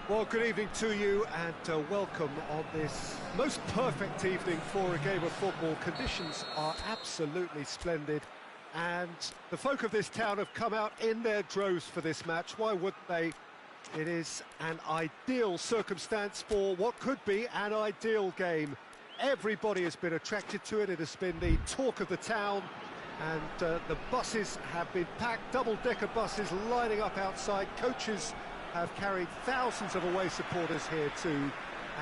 Well, good evening to you and welcome on this most perfect evening for a game of football. Conditions are absolutely splendid and the folk of this town have come out in their droves for this match. Why wouldn't they? It is an ideal circumstance for what could be an ideal game. Everybody has been attracted to it. It has been the talk of the town and the buses have been packed, double-decker buses lining up outside. Coaches have carried thousands of away supporters here too,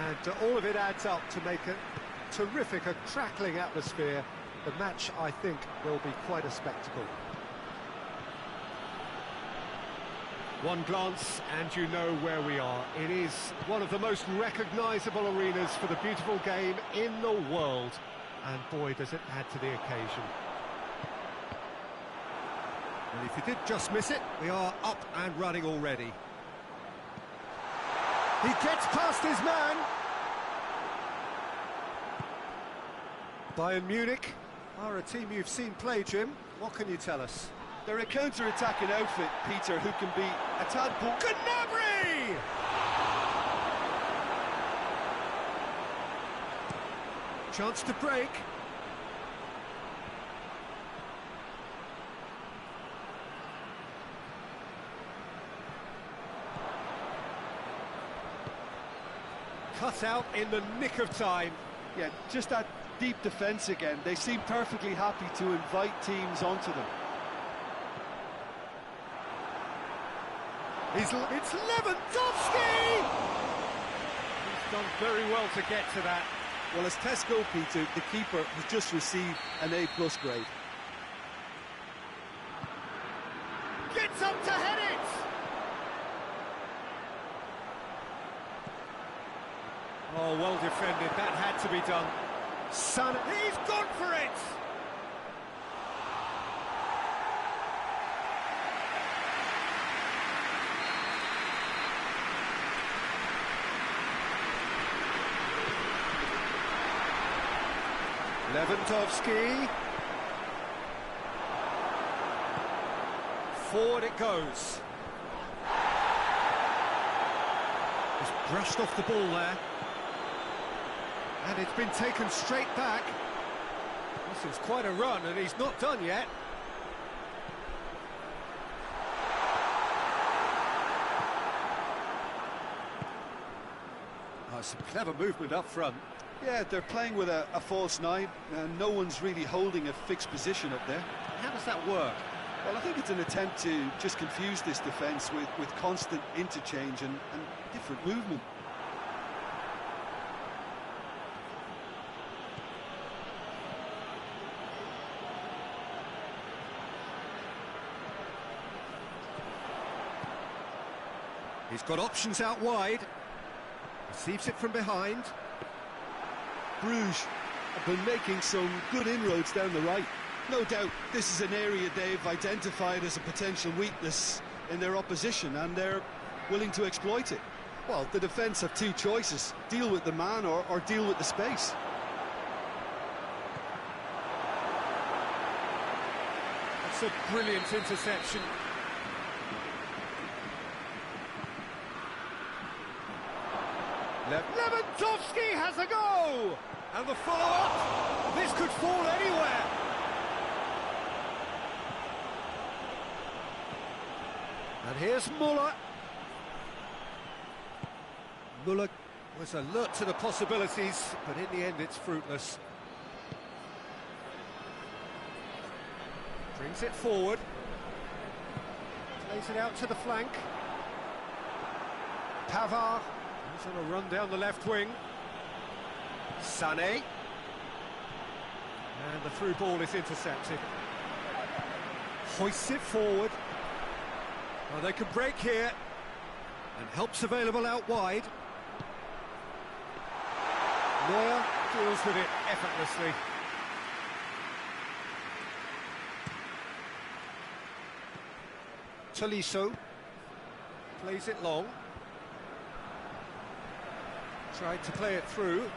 and all of it adds up to make a terrific, a crackling atmosphere. The match, I think, will be quite a spectacle. One glance and you know where we are. It is one of the most recognisable arenas for the beautiful game in the world, and boy does it add to the occasion. And if you did just miss it, we are up and running already. He gets past his man. Bayern Munich are a team you've seen play, Jim. What can you tell us? They're a counter-attacking outfit, Peter, who can be a tadpole. Gnabry! Chance to break. Cut out in the nick of time. Yeah, just that deep defence again. They seem perfectly happy to invite teams onto them. It's Lewandowski! He's done very well to get to that. Well, as tests go, Peter, the keeper has just received an A+ grade. Gets up to head it! Oh, well defended, that had to be done. Son, he's gone for it! Lewandowski. Forward it goes. He's brushed off the ball there. And it's been taken straight back. This is quite a run, and he's not done yet. Oh, some clever movement up front. Yeah, they're playing with a false nine, and no one's really holding a fixed position up there. How does that work? Well, I think it's an attempt to just confuse this defence with constant interchange and different movement. He's got options out wide. Receives it from behind. Bruges have been making some good inroads down the right. No doubt this is an area they've identified as a potential weakness in their opposition, and they're willing to exploit it. Well, the defence have two choices: deal with the man or deal with the space. That's a brilliant interception. Lewandowski has a go! And the follow-up! This could fall anywhere! And here's Müller. Müller was alert to the possibilities, but in the end it's fruitless. Brings it forward. Plays it out to the flank. Pavard. He's on a run down the left wing. Sané. And the through ball is intercepted. Hoists it forward. Well, they can break here. And help's available out wide. Neuer deals with it effortlessly. Tolisso plays it long. Tried to play it through.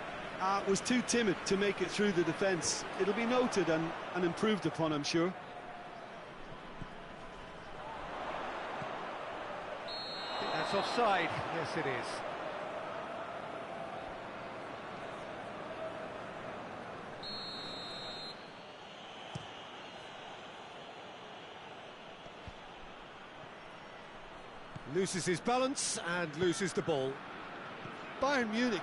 Was too timid to make it through the defence. It'll be noted and improved upon, I'm sure. I think that's offside. Yes, it is. Loses his balance and loses the ball. Bayern Munich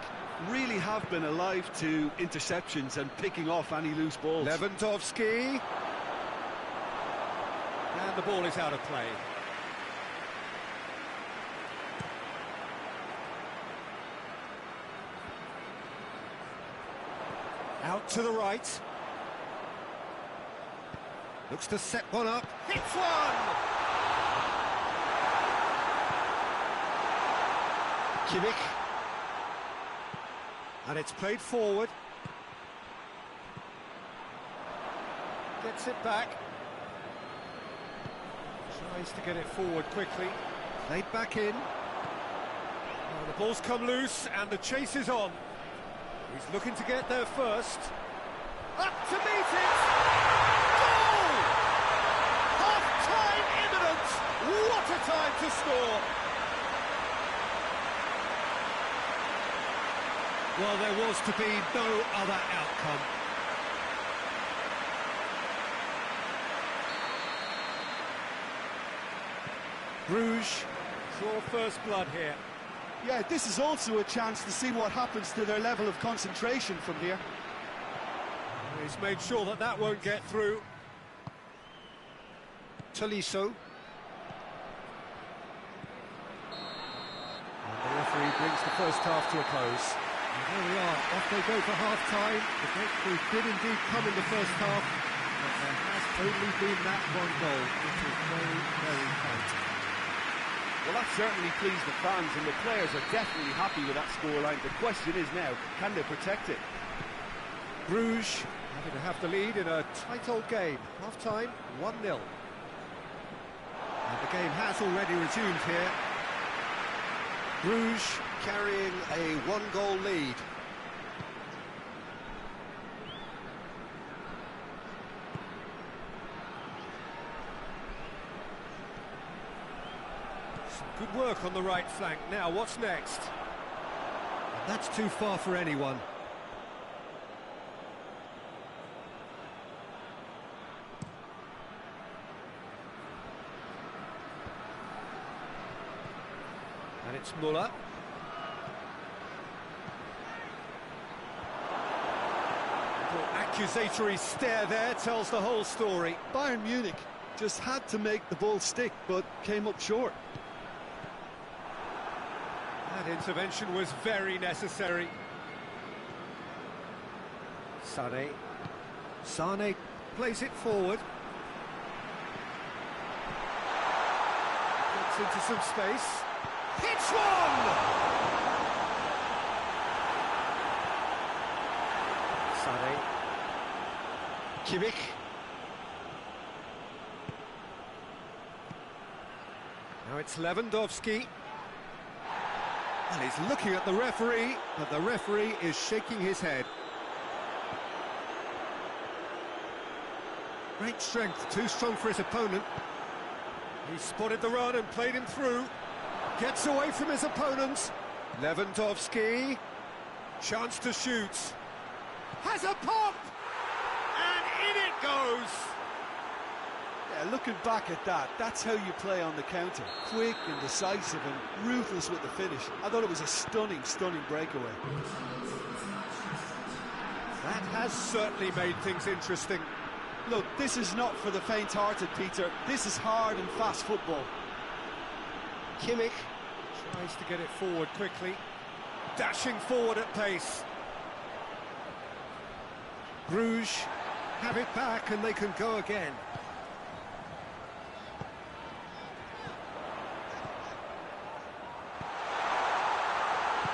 really have been alive to interceptions and picking off any loose balls. Lewandowski. And the ball is out of play. Out to the right. Looks to set one up. Hits one! Kimmich. And it's played forward. Gets it back. Tries to get it forward quickly. Played back in. Oh, the ball's come loose and the chase is on. He's looking to get there first. Up to meet it! Goal! Half-time imminent! What a time to score! Well, there was to be no other outcome. Bruges draw first blood here. Yeah, this is also a chance to see what happens to their level of concentration from here. He's made sure that that won't get through. Tolisso. And the referee brings the first half to a close. And there we are, off they go for half-time. The breakthrough did indeed come in the first half, but there has only been that one goal, which is very, very tight. Well, that certainly pleased the fans, and the players are definitely happy with that scoreline. The question is now, can they protect it? Bruges having to have the lead in a tight old game. Half-time, 1-0. And the game has already resumed here. Bruges carrying a one-goal lead. Some good work on the right flank. Now, what's next? And that's too far for anyone. And it's Muller. Accusatory stare there tells the whole story. Bayern Munich just had to make the ball stick, but came up short. That intervention was very necessary. Sane plays it forward. Gets into some space. Hits one! Sane. Kimmich. Now it's Lewandowski. And he's looking at the referee, but the referee is shaking his head. Great strength, too strong for his opponent. He spotted the run and played him through. Gets away from his opponent. Lewandowski. Chance to shoot. Has a pop! And in it goes! Yeah, looking back at that, that's how you play on the counter. Quick and decisive and ruthless with the finish. I thought it was a stunning, stunning breakaway. That has certainly made things interesting. Look, this is not for the faint-hearted, Peter. This is hard and fast football. Kimmich tries to get it forward quickly. Dashing forward at pace. Bruges have it back and they can go again.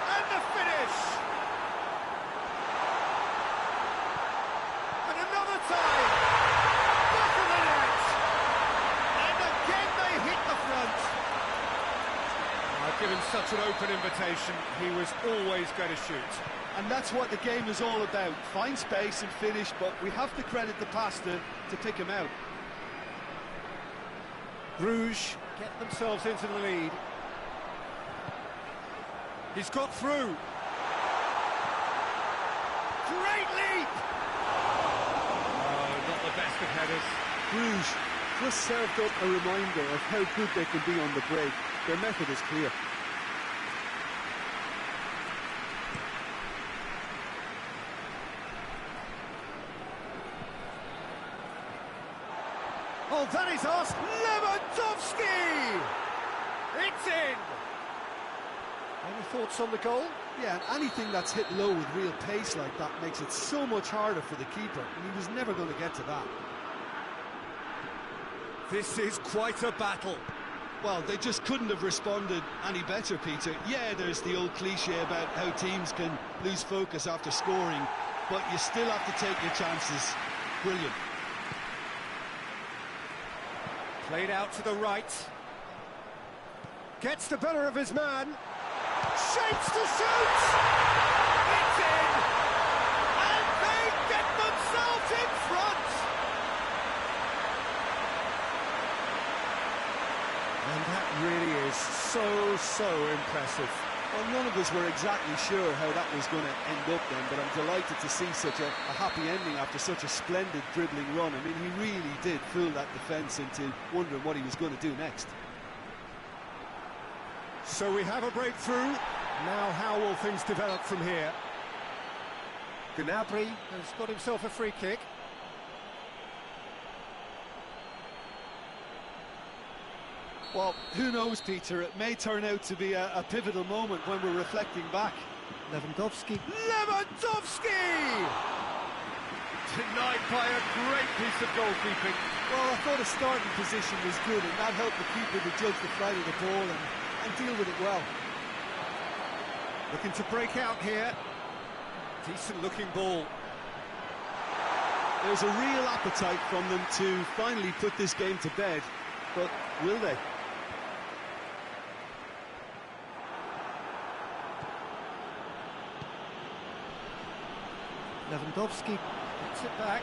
And the finish! And another time! Back of the net! And again they hit the front! I've given such an open invitation, he was always going to shoot. And that's what the game is all about. Find space and finish, but we have to credit the pass to pick him out. Bruges get themselves into the lead. He's got through. Great leap! Oh, not the best of headers. Bruges just served up a reminder of how good they can be on the break. Their method is clear. Oh, that is us! Lewandowski! It's in! Any thoughts on the goal? Yeah, and anything that's hit low with real pace like that makes it so much harder for the keeper, and he was never going to get to that. This is quite a battle. Well, they just couldn't have responded any better, Peter. Yeah, there's the old cliche about how teams can lose focus after scoring, but you still have to take your chances. Brilliant. Played out to the right. Gets the better of his man. Shapes to shoot! It's in! And they get themselves in front! And that really is so impressive. Well, none of us were exactly sure how that was going to end up then, but I'm delighted to see such a happy ending after such a splendid dribbling run. I mean, he really did fool that defence into wondering what he was going to do next. So we have a breakthrough. Now how will things develop from here? Gnabry has got himself a free kick. Well, who knows, Peter? It may turn out to be a pivotal moment when we're reflecting back. Lewandowski! Denied by a great piece of goalkeeping. Well, I thought his starting position was good, and that helped the keeper to judge the flight of the ball and deal with it well. Looking to break out here. Decent looking ball. There's a real appetite from them to finally put this game to bed, but will they? Lewandowski gets it back.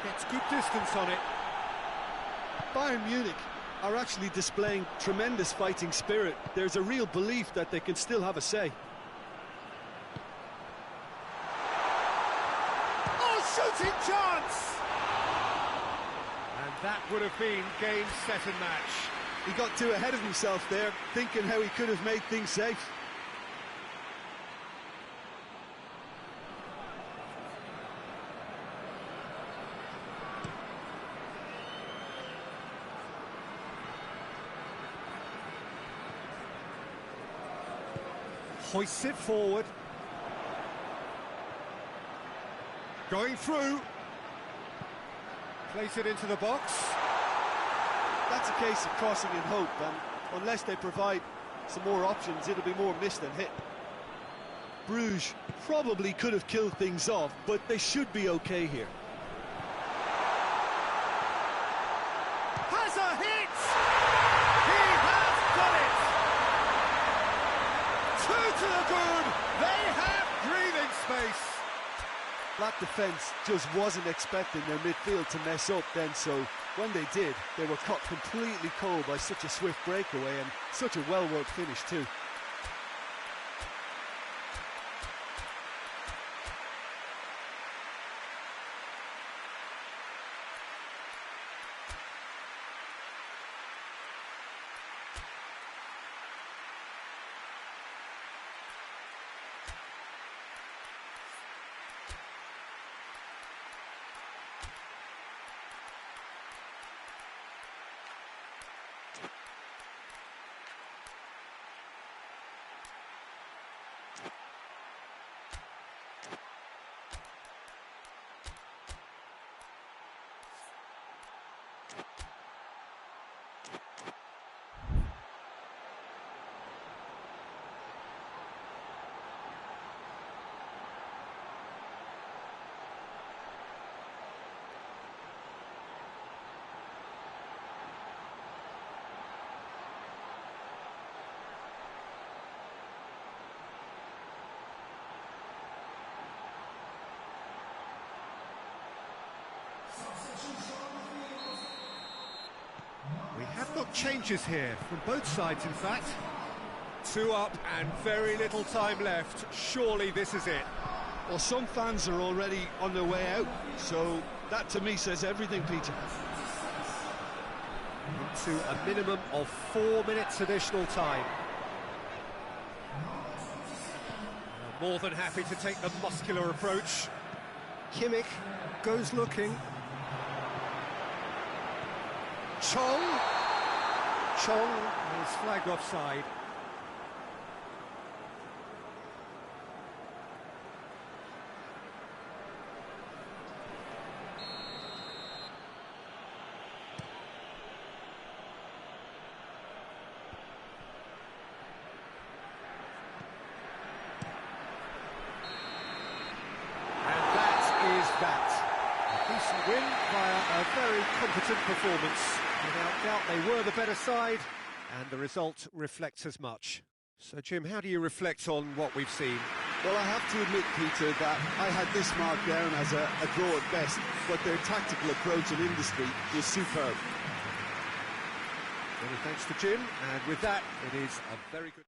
Gets good distance on it. Bayern Munich are actually displaying tremendous fighting spirit. There's a real belief that they can still have a say. Oh, shooting chance! And that would have been game, set and match. He got too ahead of himself there, thinking how he could have made things safe. Hoists it forward. Going through. Place it into the box. That's a case of crossing in hope, and unless they provide some more options, it'll be more miss than hit. Bruges probably could have killed things off, but they should be okay here. Has a hit! He has got it! Two to the good! They have breathing space! That defence just wasn't expecting their midfield to mess up then, so when they did, they were caught completely cold by such a swift breakaway and such a well-worked finish too. We have got changes here from both sides, in fact. 2 up and very little time left. Surely this is it. Well, some fans are already on their way out, so that to me says everything, Peter. Into a minimum of 4 minutes additional time. More than happy to take the muscular approach. Kimmich goes looking. Chong is flagged offside. That. A decent win via a very competent performance. Without doubt they were the better side, and the result reflects as much. So Jim, how do you reflect on what we've seen? Well, I have to admit, Peter, that I had this marked down as a draw at best, but their tactical approach and industry was superb. Many thanks to Jim, and with that, it is a very good...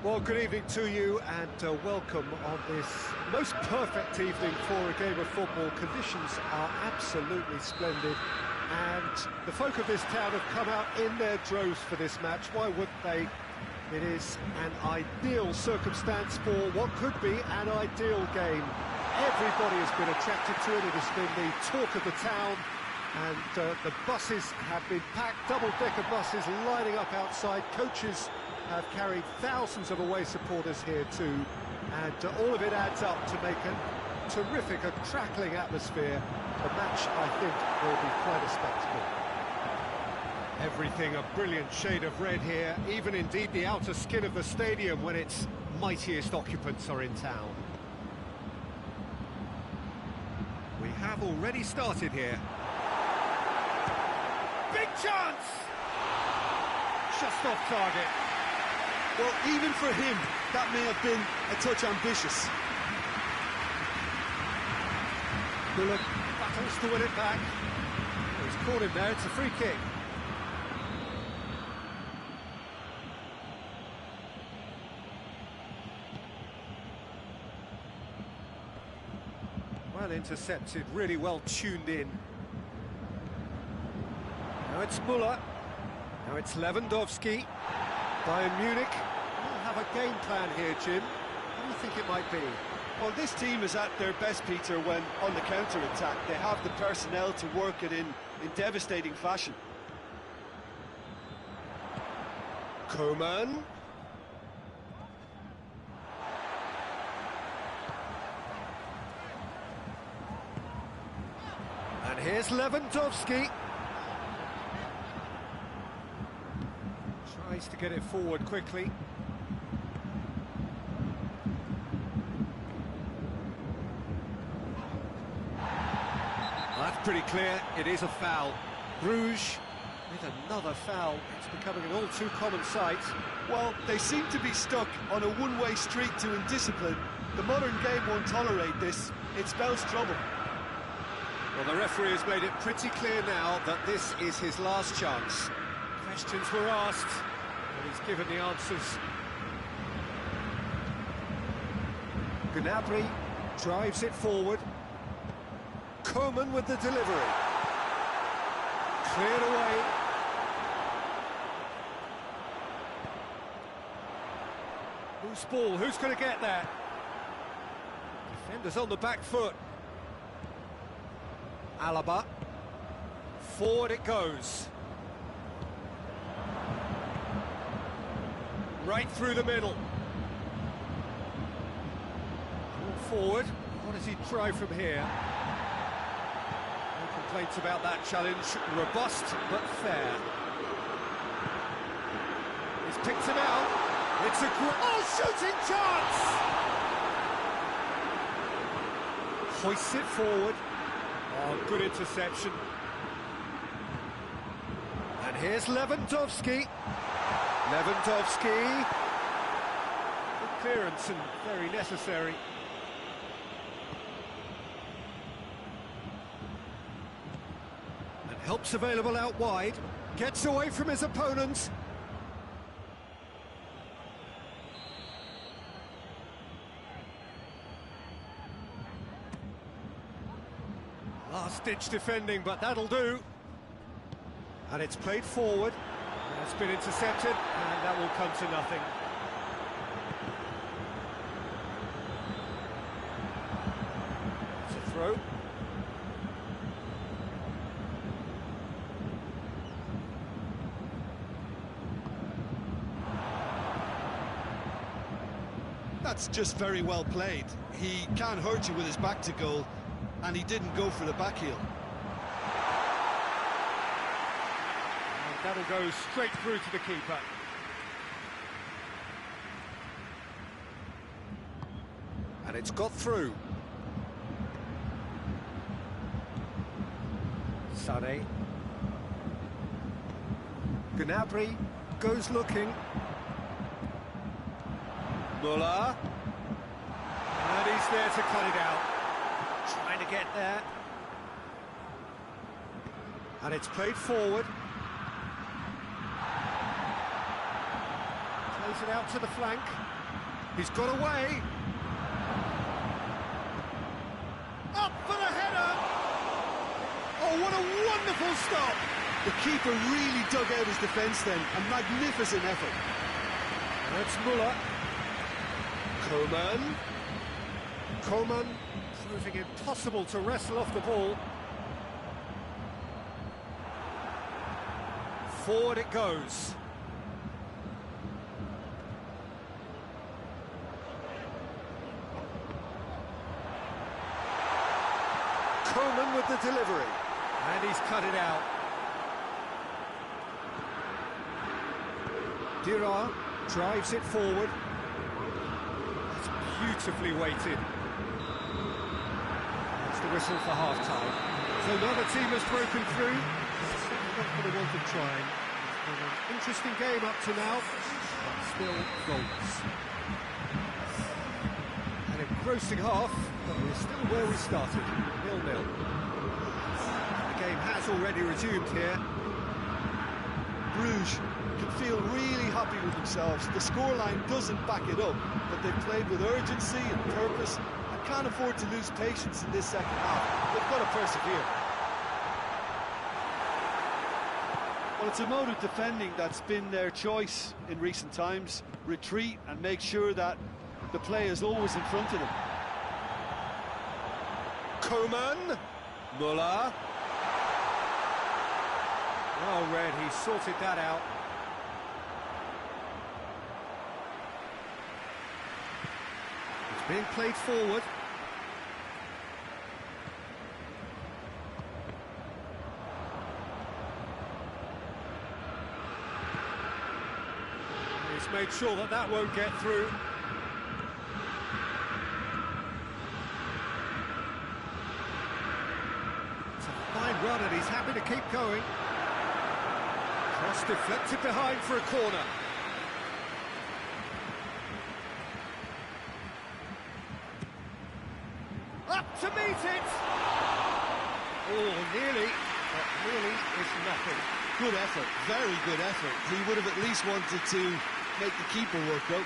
Well, good evening to you and welcome on this most perfect evening for a game of football. Conditions are absolutely splendid and the folk of this town have come out in their droves for this match. Why wouldn't they? It is an ideal circumstance for what could be an ideal game. Everybody has been attracted to it. It has been the talk of the town and the buses have been packed, double-decker buses lining up outside. Coaches have carried thousands of away supporters here too, and all of it adds up to make a terrific, a crackling atmosphere. The match, I think, will be quite a spectacle. Everything a brilliant shade of red here, even indeed the outer skin of the stadium when its mightiest occupants are in town. We have already started here. Big chance! Just off target. Well, even for him, that may have been a touch ambitious. Bullock battles to win it back. He's caught him there, it's a free kick. Well intercepted, really well tuned in. Now it's Müller. Now it's Lewandowski. Bayern Munich will have a game plan here, Jim. What do you think it might be? Well, this team is at their best, Peter, when on the counter-attack. They have the personnel to work it in devastating fashion. Koeman. And here's Lewandowski. Tries to get it forward quickly. Well, that's pretty clear, it is a foul. Bruges with another foul. It's becoming an all too common sight. Well, they seem to be stuck on a one-way street to indiscipline. The modern game won't tolerate this. It spells trouble. Well, the referee has made it pretty clear now that this is his last chance. Questions were asked, and he's given the answers. Gnabry drives it forward. Koeman with the delivery. Cleared away. Loose ball, who's going to get that? Defenders on the back foot. Alaba. Forward it goes. Right through the middle. Forward. What does he try from here? No complaints about that challenge. Robust but fair. He's picked him out. It's a shooting chance! Hoists it forward. Oh, good interception. And here's Lewandowski. Lewandowski. Good clearance and very necessary. And help's available out wide. Gets away from his opponents. Last-ditch defending, but that'll do. And it's played forward. It's been intercepted, and that will come to nothing. It's a throw. That's just very well played. He can't hurt you with his back to goal, and he didn't go for the back heel. And that'll go straight through to the keeper. And it's got through. Sane. Gnabry goes looking. Müller. And he's there to cut it out. Trying to get there. And it's played forward. Plays it out to the flank. He's got away. Up for the header. Oh, what a wonderful stop. The keeper really dug out his defence then. A magnificent effort. That's Muller. Coman proving impossible to wrestle off the ball. Forward it goes. Coman with the delivery. And he's cut it out. Dirard drives it forward. It's beautifully weighted. That's the whistle for half-time. So another team has broken through. Not going to want to try. It's been an interesting game up to now, but still goals. An engrossing half, but we're still where we started, 0-0. The game has already resumed here. Bruges can feel really happy with themselves. The scoreline doesn't back it up, but they've played with urgency and purpose and can't afford to lose patience in this second half. They've got to persevere. Well, it's a mode of defending that's been their choice in recent times. Retreat and make sure that the play is always in front of them. Coman, Muller. Oh, Red, he sorted that out. It's being played forward. He's made sure that that won't get through. It's a fine run and he's happy to keep going. Cross deflected behind for a corner. Up to meet it! Oh, nearly, but nearly is nothing. Good effort, very good effort. He would have at least wanted to make the keeper work out.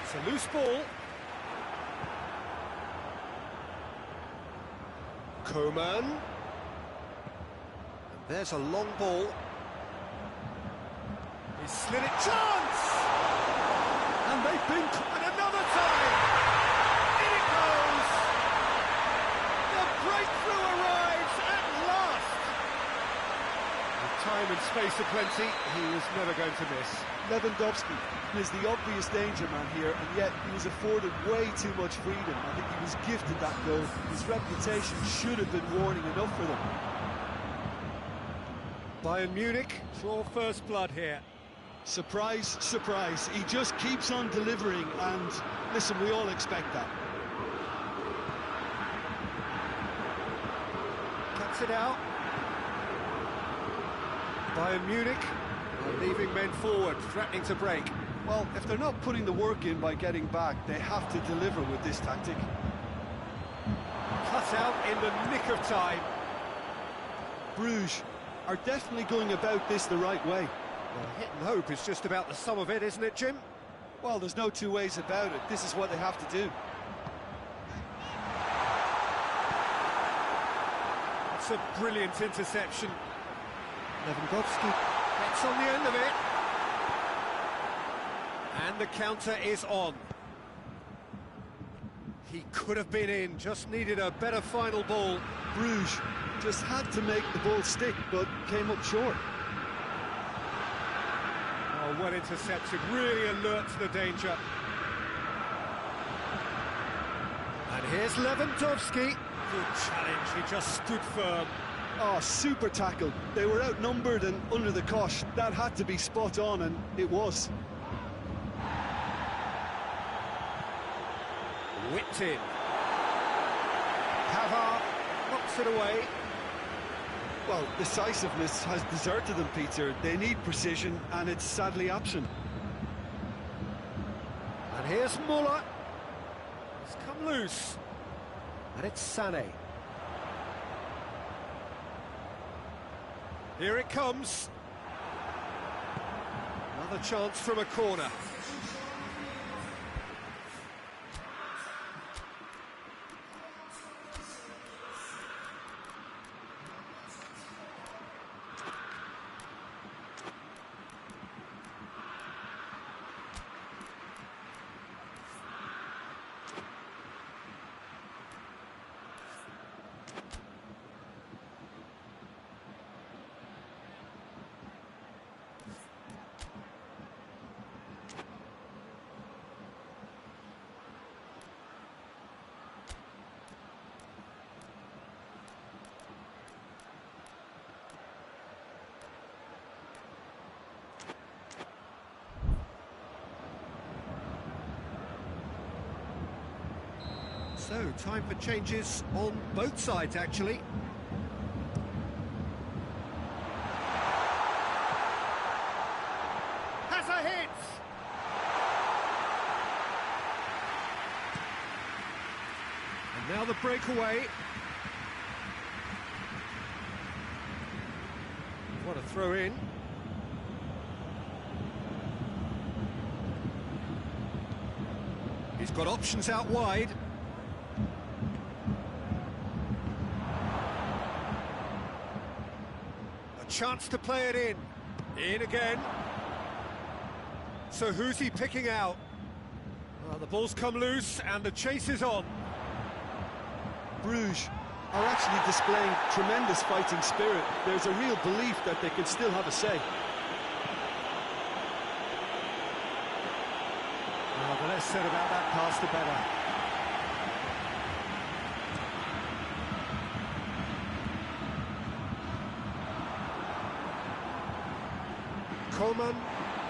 It's a loose ball. Coman. And there's a long ball. He slid it. Chance! And they've been... And another time! In it goes! The breakthrough arrives at last! With time and space aplenty, he was never going to miss. Lewandowski is the obvious danger man here, and yet he was afforded way too much freedom. I think he was gifted that goal. His reputation should have been warning enough for them. Bayern Munich draw first blood here. Surprise, surprise. He just keeps on delivering, and listen, we all expect that. Cuts it out. Bayern Munich are leaving men forward, threatening to break. Well, if they're not putting the work in by getting back, they have to deliver with this tactic. Cut out in the nick of time. Bruges are definitely going about this the right way. Well, hit and hope is just about the sum of it, isn't it, Jim? Well, there's no two ways about it. This is what they have to do. It's a brilliant interception. Lewandowski gets on the end of it. And the counter is on. He could have been in, just needed a better final ball. Bruges just had to make the ball stick, but came up short. Oh, well intercepted, really alert to the danger. And here's Lewandowski. Good challenge, he just stood firm. Oh, super tackle. They were outnumbered and under the cosh. That had to be spot on, and it was. Whipped in. Pavard knocks it away. Well, decisiveness has deserted them, Peter. They need precision, and it's sadly absent. And here's Muller. It's come loose. And it's Sané. Here it comes. Another chance from a corner. So, time for changes on both sides, actually. Has a hit! And now the breakaway. What a throw in. He's got options out wide. Chance to play it in. In again. So who's he picking out? Well, the ball's come loose and the chase is on. Bruges are actually displaying tremendous fighting spirit. There's a real belief that they can still have a say. Well, the less said about that pass, the better. Coleman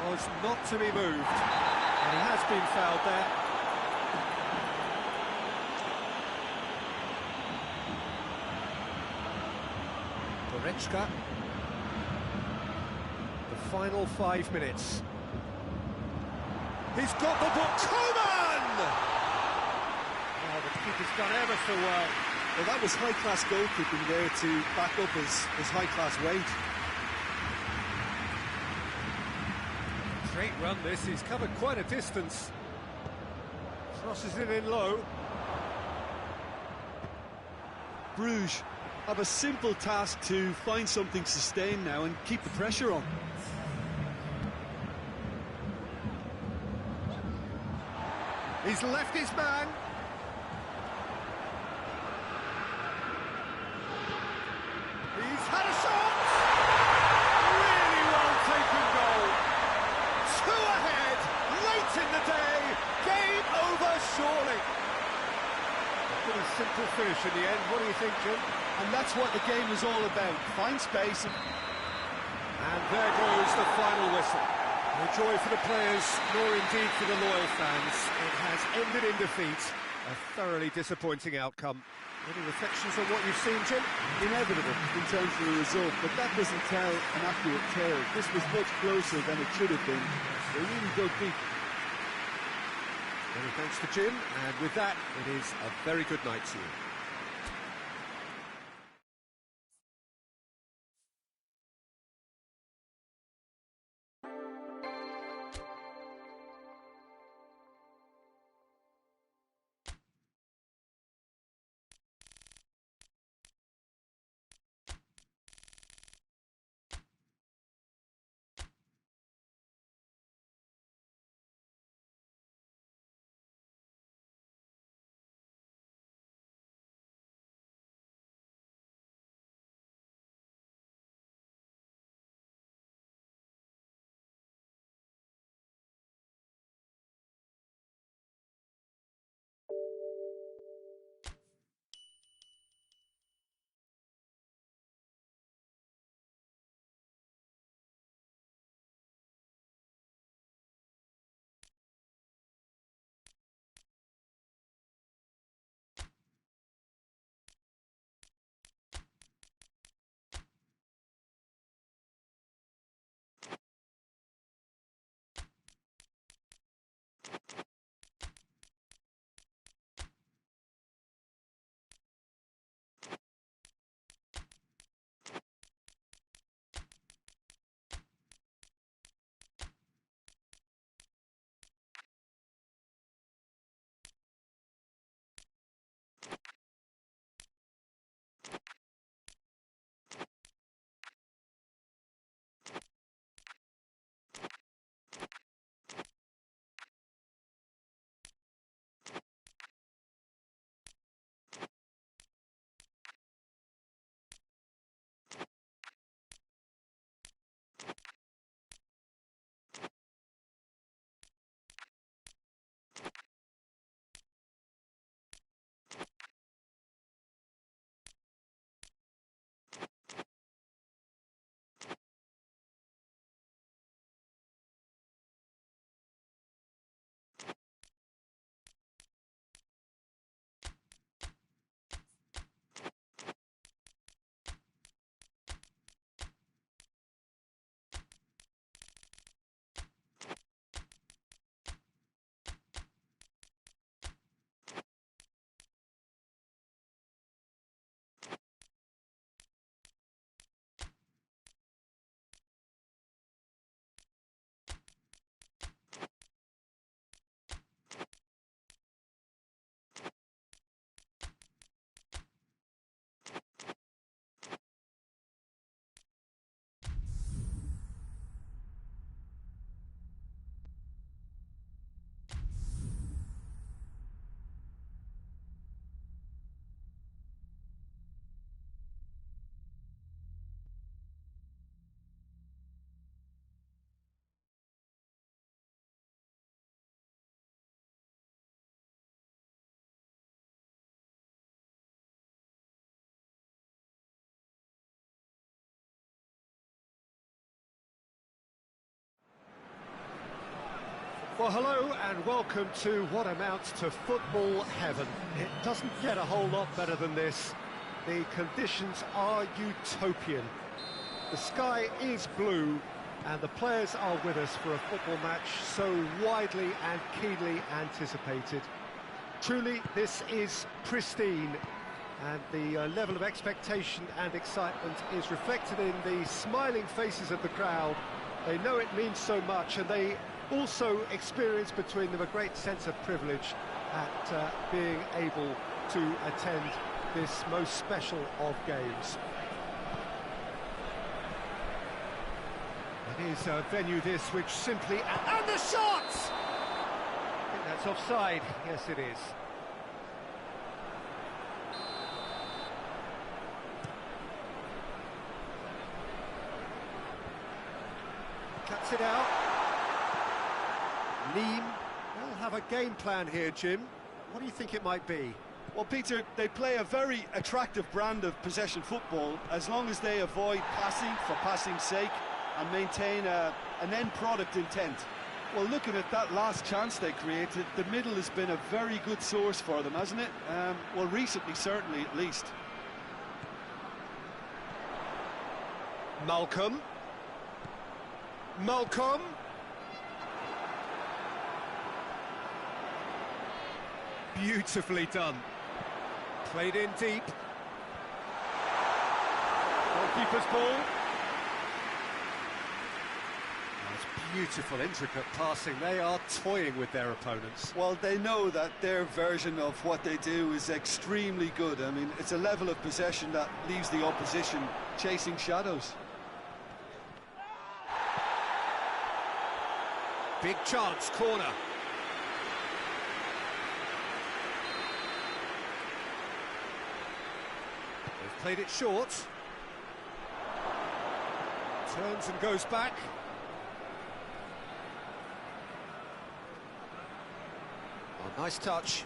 was not to be moved, and he has been fouled there. Goretzka. The final 5 minutes. He's got the ball. Coleman! Oh, the keeper's done ever so well. Well, that was high-class goalkeeping there to back up his high-class weight. Great run this, he's covered quite a distance. Crosses it in low. Bruges have a simple task to find something sustained now and keep the pressure on. He's left his man. He's had a shot! Really well taken goal. 2 ahead, late in the day, game over surely. A pretty simple finish in the end, what do you think, Jim? And that's what the game is all about. Find space. And there goes the final whistle. No joy for the players, nor indeed for the loyal fans. It has ended in defeat, a thoroughly disappointing outcome. Any reflections on what you've seen, Jim? Inevitable in terms of the result, but that doesn't tell an accurate tale. This was much closer than it should have been. They really dug deep. Many thanks to Jim, and with that, it is a very good night to you. Well, hello and welcome to what amounts to football heaven. It doesn't get a whole lot better than this. The conditions are utopian. The sky is blue and the players are with us for a football match so widely and keenly anticipated. Truly, this is pristine, and the level of expectation and excitement is reflected in the smiling faces of the crowd. They know it means so much, and they also experience between them a great sense of privilege at being able to attend this most special of games. It is a venue this which simply... And the shot! I think that's offside. Yes, it is. Cuts it out. Neem. They'll have a game plan here, Jim. What do you think it might be? Well, Peter, they play a very attractive brand of possession football as long as they avoid passing for passing's sake and maintain an end product intent. Well, looking at that last chance they created, the middle has been a very good source for them, hasn't it? Well, recently, certainly, at least. Malcolm. Beautifully done. Played in deep. Goalkeeper's ball. That's beautiful, intricate passing. They are toying with their opponents. Well, they know that their version of what they do is extremely good. I mean, it's a level of possession that leaves the opposition chasing shadows. Big chance, corner. They've played it short. Turns and goes back. Oh, nice touch.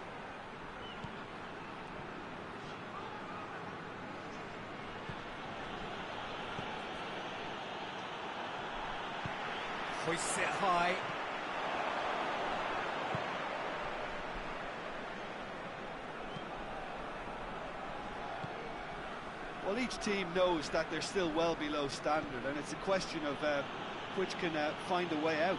Hoists it high. Well, each team knows that they're still well below standard, and it's a question of which can find a way out.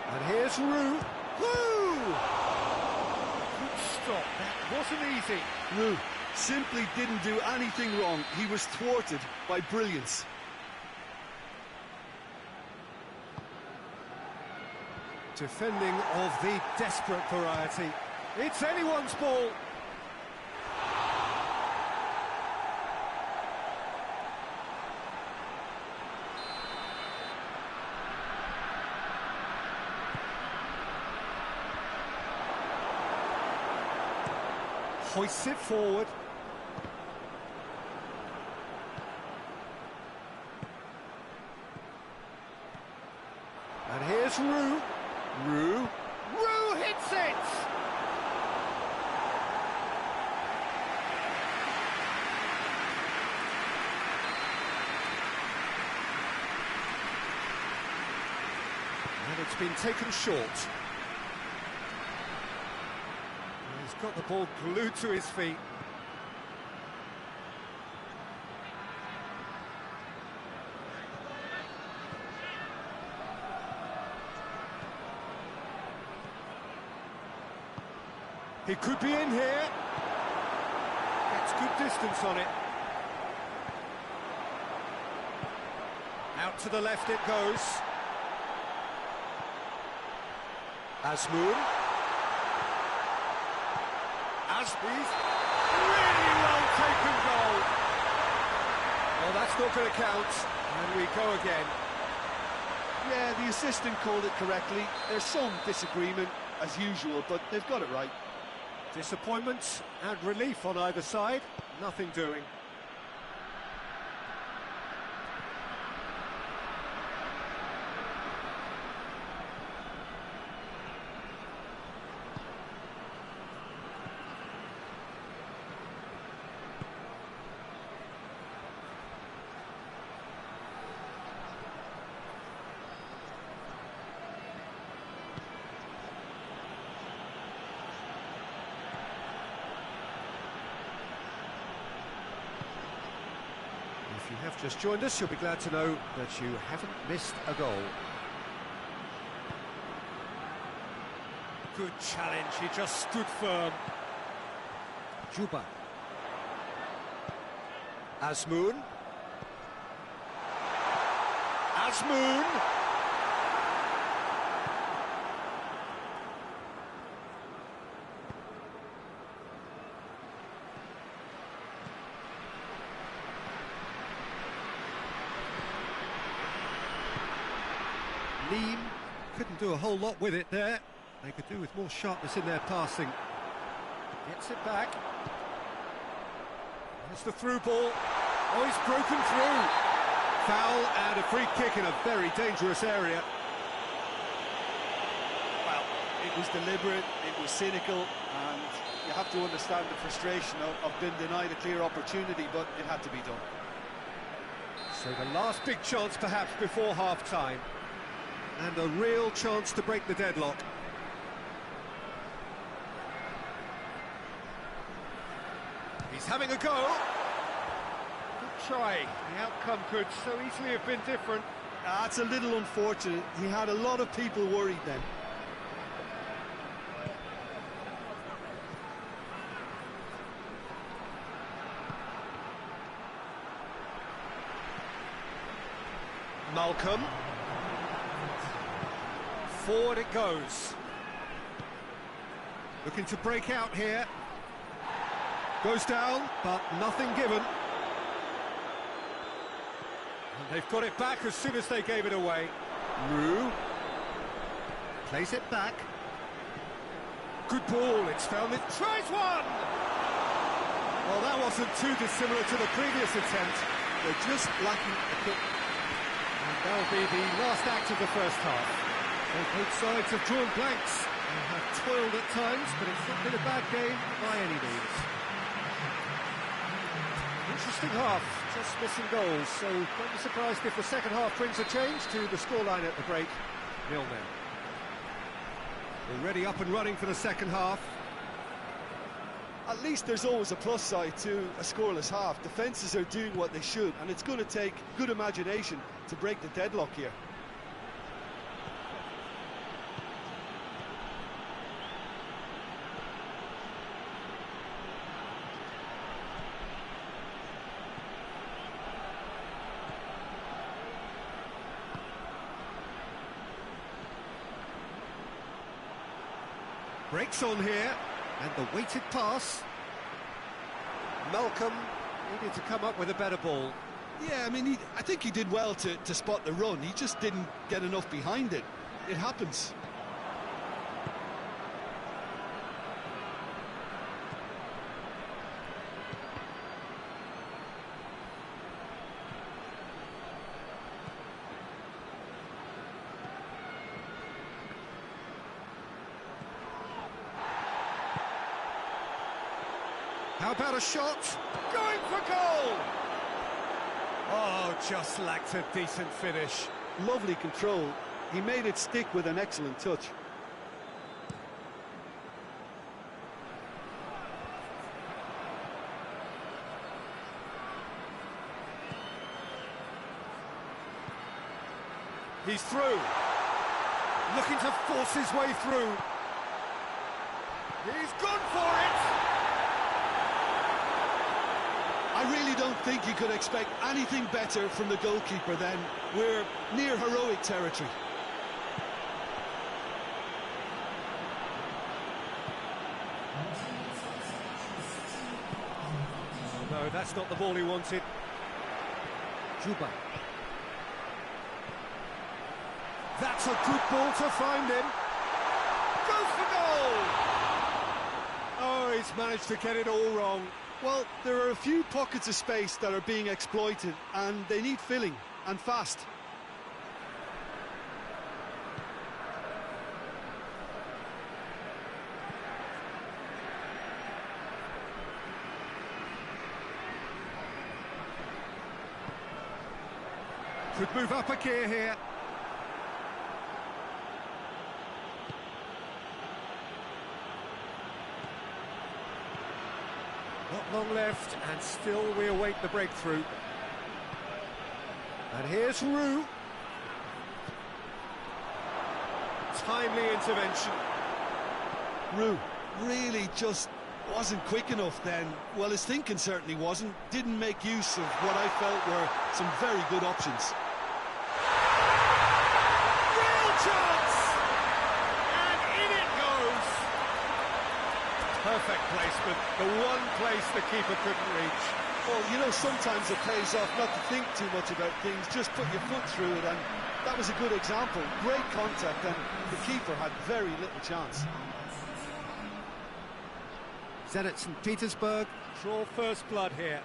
And here's Raih. Woo! Good stop, that wasn't easy. Raih simply didn't do anything wrong. He was thwarted by brilliance. Defending of the desperate variety. It's anyone's ball. Hoists it forward. And here's Raih. Raih hits it! And it's been taken short. He's got the ball glued to his feet. He could be in here. Gets good distance on it. Out to the left it goes. Azmoun. Asby's really well taken goal. Well, that's not going to count. And we go again. Yeah, the assistant called it correctly. There's some disagreement, as usual, but they've got it right. Disappointment and relief on either side, nothing doing. If you have just joined us, you'll be glad to know that you haven't missed a goal. Good challenge, he just stood firm. Juba. Azmoun. Azmoun. Lean couldn't do a whole lot with it there. They could do with more sharpness in their passing. Gets it back. There's the through ball. Oh, he's broken through. Foul and a free kick in a very dangerous area. Well, it was deliberate, it was cynical, and you have to understand the frustration of being denied a clear opportunity, but it had to be done. So the last big chance perhaps before half-time. And a real chance to break the deadlock. He's having a go. Good try. The outcome could so easily have been different. That's a little unfortunate. He had a lot of people worried then. Malcolm. Forward it goes. Looking to break out here. Goes down, but nothing given. And they've got it back as soon as they gave it away. Raih plays it back. Good ball, it's found it. Tries one! Well, that wasn't too dissimilar to the previous attempt. They're just lacking a quick. And that'll be the last act of the first half. So both sides have drawn blanks and have toiled at times, but it's not been a bad game by any means. Interesting half, just missing goals, so don't be surprised if the second half brings a change to the scoreline at the break, 0-0. Already up and running for the second half. At least there's always a plus side to a scoreless half. Defences are doing what they should, and it's going to take good imagination to break the deadlock here. Breaks on here, and the weighted pass. Malcolm needed to come up with a better ball. Yeah, I mean, I think he did well to spot the run. He just didn't get enough behind it. It happens. How about a shot? Going for goal! Oh, just lacked a decent finish. Lovely control. He made it stick with an excellent touch. He's through. Looking to force his way through. He's gone for it! I really don't think you could expect anything better from the goalkeeper then. We're near heroic territory. No, that's not the ball he wanted. Juba. That's a good ball to find him. Goes for goal! Oh, he's managed to get it all wrong. Well, there are a few pockets of space that are being exploited, and they need filling, and fast. Could move up a gear here. Not long left, and still we await the breakthrough. And here's Raih. Timely intervention. Raih really just wasn't quick enough then. Well, his thinking certainly wasn't. Didn't make use of what I felt were some very good options. Real chance! And in it goes! Perfect placement, the one place the keeper couldn't reach. Well, you know, sometimes it pays off not to think too much about things, just put your foot through it, and that was a good example. Great contact, and the keeper had very little chance. Zenit St. Petersburg draw first blood here.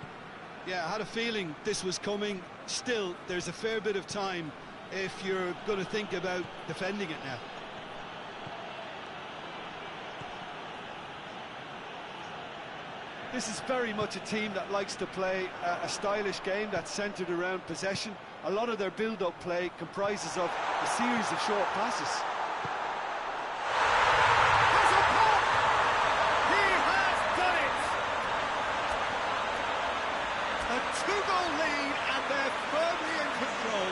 Yeah, I had a feeling this was coming. Still, there's a fair bit of time if you're going to think about defending it now. This is very much a team that likes to play a stylish game that's centred around possession. A lot of their build-up play comprises of a series of short passes. Has a pop! He has done it! A two-goal lead, and they're firmly in control.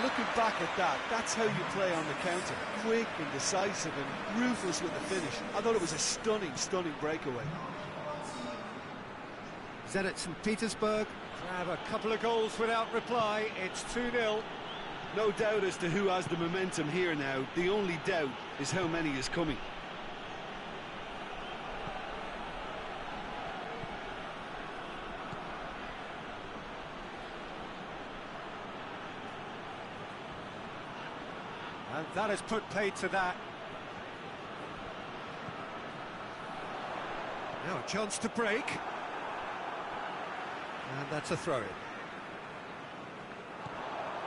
Looking back at that, that's how you play on the counter. Quick and decisive and ruthless with the finish. I thought it was a stunning, stunning breakaway. Zenit St. Petersburg grab a couple of goals without reply. It's 2-0. No doubt as to who has the momentum here now. The only doubt is how many is coming. And that has put paid to that. Now a chance to break. And that's a throw-in.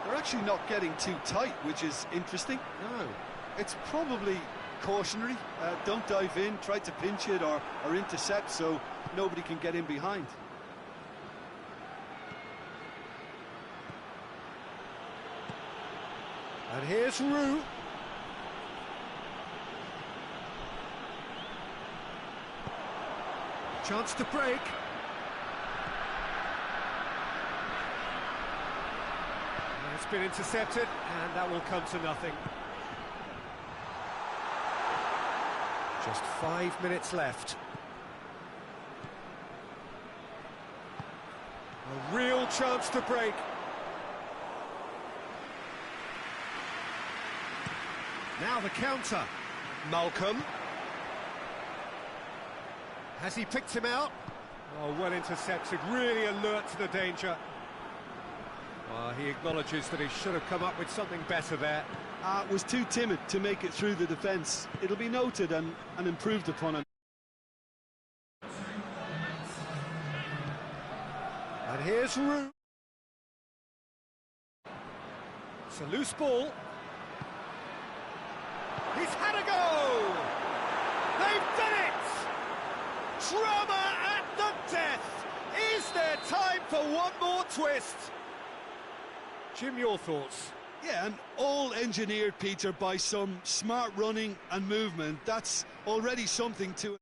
They're actually not getting too tight, which is interesting. No. It's probably cautionary. Don't dive in, try to pinch it or intercept so nobody can get in behind. And here's Raih. Chance to break. It's been intercepted, and that will come to nothing. Just 5 minutes left. A real chance to break. Now the counter. Malcolm. Has he picked him out? Oh, well intercepted, really alert to the danger. He acknowledges that he should have come up with something better there. Was too timid to make it through the defence. It'll be noted and improved upon it. And here's Raih. It's a loose ball. He's had a go! They've done it! Drama at the death! Is there time for one more twist? Jim, your thoughts? Yeah, and all engineered, Peter, by some smart running and movement. That's already something to...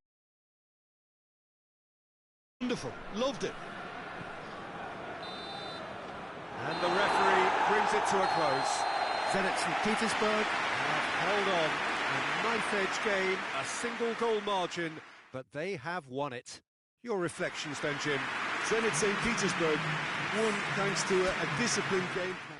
Wonderful, loved it. And the referee brings it to a close. Zenit St. Petersburg have held on. A knife-edge game, a single-goal margin, but they have won it. Your reflections then, Jim? Zenit St. Petersburg won thanks to a disciplined game plan.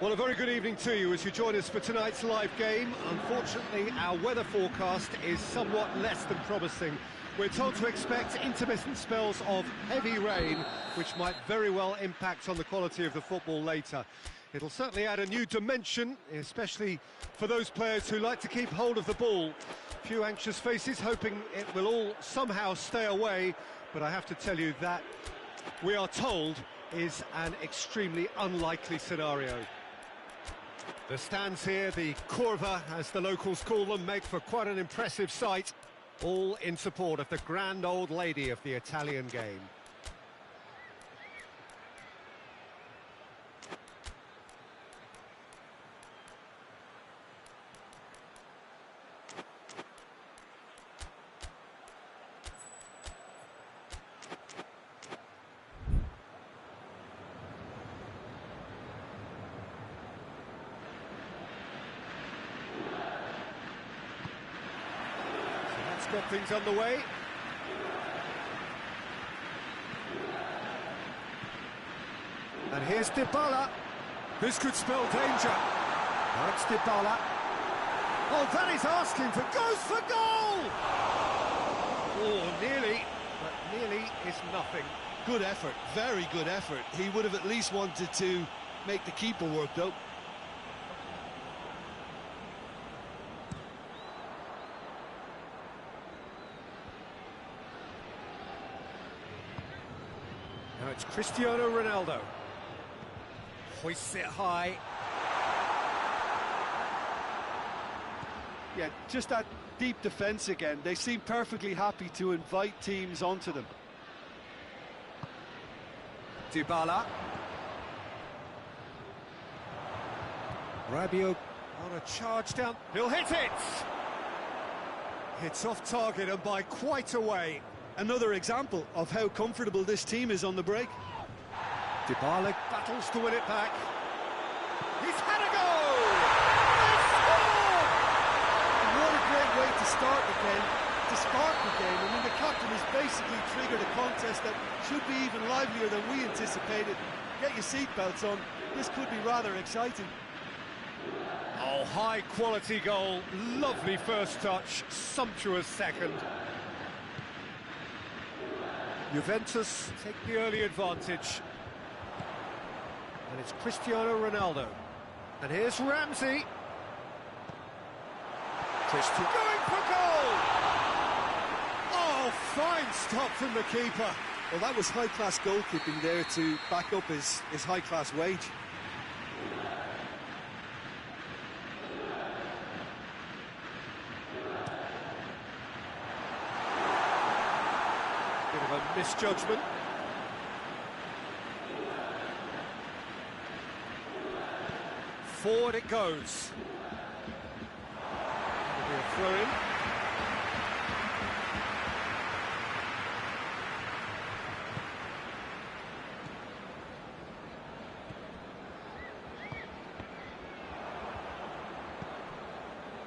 Well, a very good evening to you as you join us for tonight's live game. Unfortunately, our weather forecast is somewhat less than promising. We're told to expect intermittent spells of heavy rain, which might very well impact on the quality of the football later. It'll certainly add a new dimension, especially for those players who like to keep hold of the ball. A few anxious faces hoping it will all somehow stay away, but I have to tell you that we are told is an extremely unlikely scenario. The stands here, the curva, as the locals call them, make for quite an impressive sight, all in support of the grand old lady of the Italian game. Got things underway. And here's Dybala. This could spell danger. Now it's Dybala. Oh, that is asking for... goes for goal! Oh, nearly, but nearly is nothing. Good effort, very good effort. He would have at least wanted to make the keeper work, though. Now it's Cristiano Ronaldo. Hoists it high. Yeah, just that deep defence again. They seem perfectly happy to invite teams onto them. Dybala. Rabiot on a charge down. He'll hit it! It's off target and by quite a way. Another example of how comfortable this team is on the break. Dybala battles to win it back. He's had a goal! They scored! What a great way to start the game, to spark the game. I mean, the captain has basically triggered a contest that should be even livelier than we anticipated. Get your seatbelts on. This could be rather exciting. Oh, high-quality goal. Lovely first touch. Sumptuous second. Juventus take the early advantage. And it's Cristiano Ronaldo. And here's Ramsey. Cristiano going for goal! Oh, fine stop from the keeper. Well, that was high-class goalkeeping there to back up his high-class wage. Bit of a misjudgment. Forward it goes. That'll be a throw-in.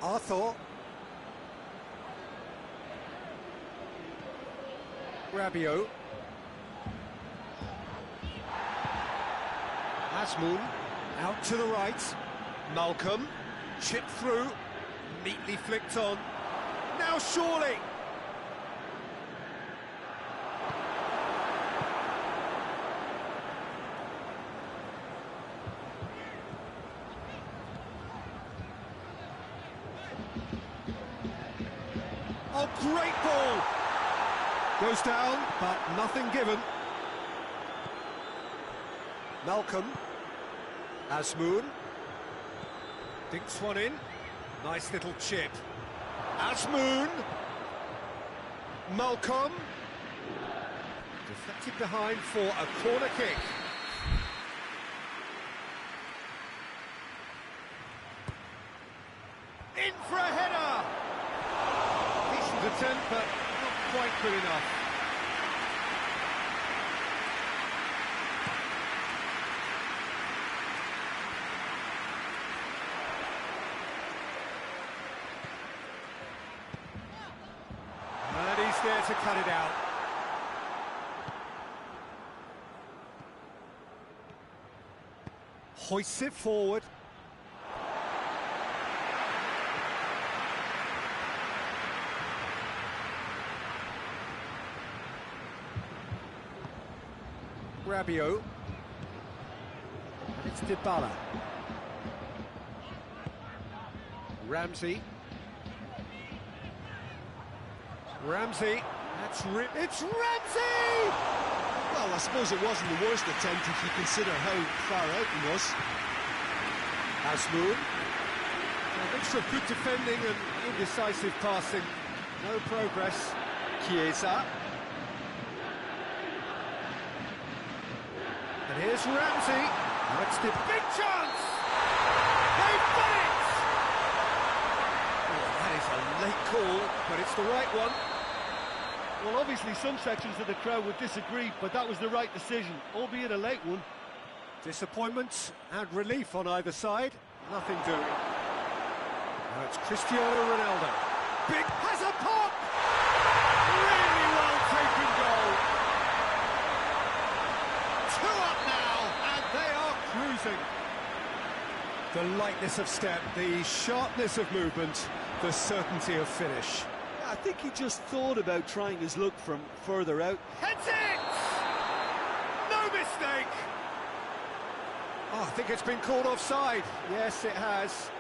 Arthur. Rabiot. Asmoon out to the right. Malcolm, chipped through, neatly flicked on. Now surely! Oh, great ball! Goes down, but nothing given. Malcolm. Asmoon. Dinks one in. Nice little chip. Asmoon. Malcolm. Deflected behind for a corner kick. In for a header! Decent attempt, but not quite good enough. There to cut it out. hoists it forward. Rabiot. It's Dybala. Ramsey. Ramsey. It's Ramsey! Well, I suppose it wasn't the worst attempt if you consider how far out he was. Asmoon. A mixture of good defending and indecisive passing. No progress. Chiesa. And here's Ramsey. That's the big chance! They've done it! Oh, that is a late call, but it's the right one. Well, obviously some sections of the crowd would disagree, but that was the right decision, albeit a late one. Disappointment and relief on either side. Nothing doing. Now it's Cristiano Ronaldo. Big has a pop! Really well taken goal. 2 up now, and they are cruising. The lightness of step, the sharpness of movement, the certainty of finish. I think he just thought about trying his luck from further out. Heads it! No mistake! Oh, I think it's been called offside. Yes, it has.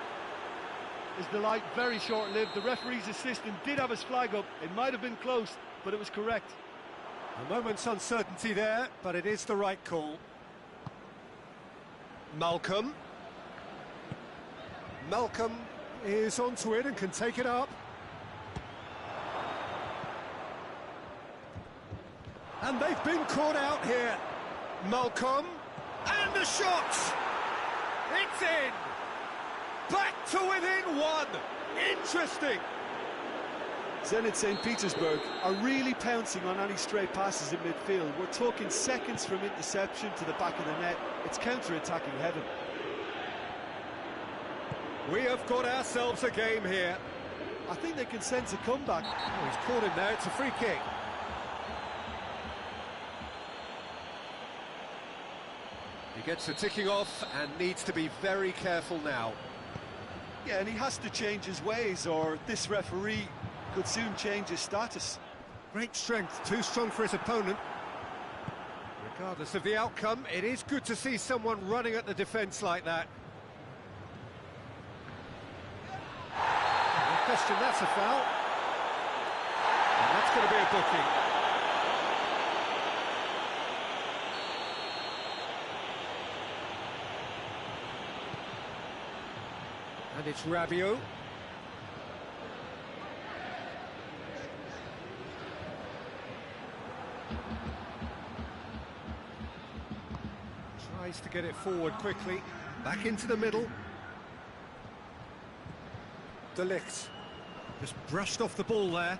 His delight very short-lived. The referee's assistant did have his flag up. It might have been close, but it was correct. A moment's uncertainty there, but it is the right call. Malcolm. Malcolm is onto it and can take it up. And they've been caught out here. Malcolm, and the shot! It's in! Back to within 1! Interesting! Zenit St. Petersburg are really pouncing on any stray passes in midfield. We're talking seconds from interception to the back of the net. It's counter-attacking heaven. We have got ourselves a game here. I think they can sense a comeback. Oh, he's caught him there, it's a free kick. He gets the ticking off and needs to be very careful now. Yeah, and he has to change his ways, or this referee could soon change his status. Great strength, too strong for his opponent. Regardless of the outcome, it is good to see someone running at the defence like that. No question, that's a foul. And that's going to be a booking. And it's Rabiot. Tries to get it forward quickly. Back into the middle. De Ligt. Just brushed off the ball there.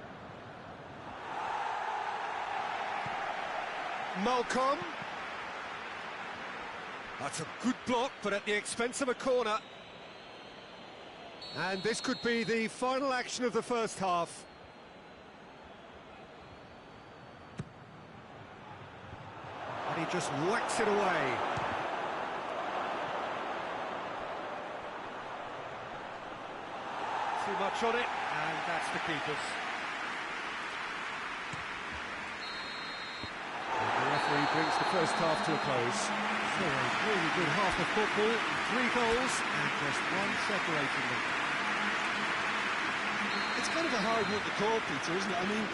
Malcolm. That's a good block, but at the expense of a corner. And this could be the final action of the first half. And he just whacks it away. Too much on it, and that's the keeper's. And the referee brings the first half to a close. So a really good half of football, 3 goals, and just 1 separating them. It's kind of a hard one to call, Peter, isn't it? I mean,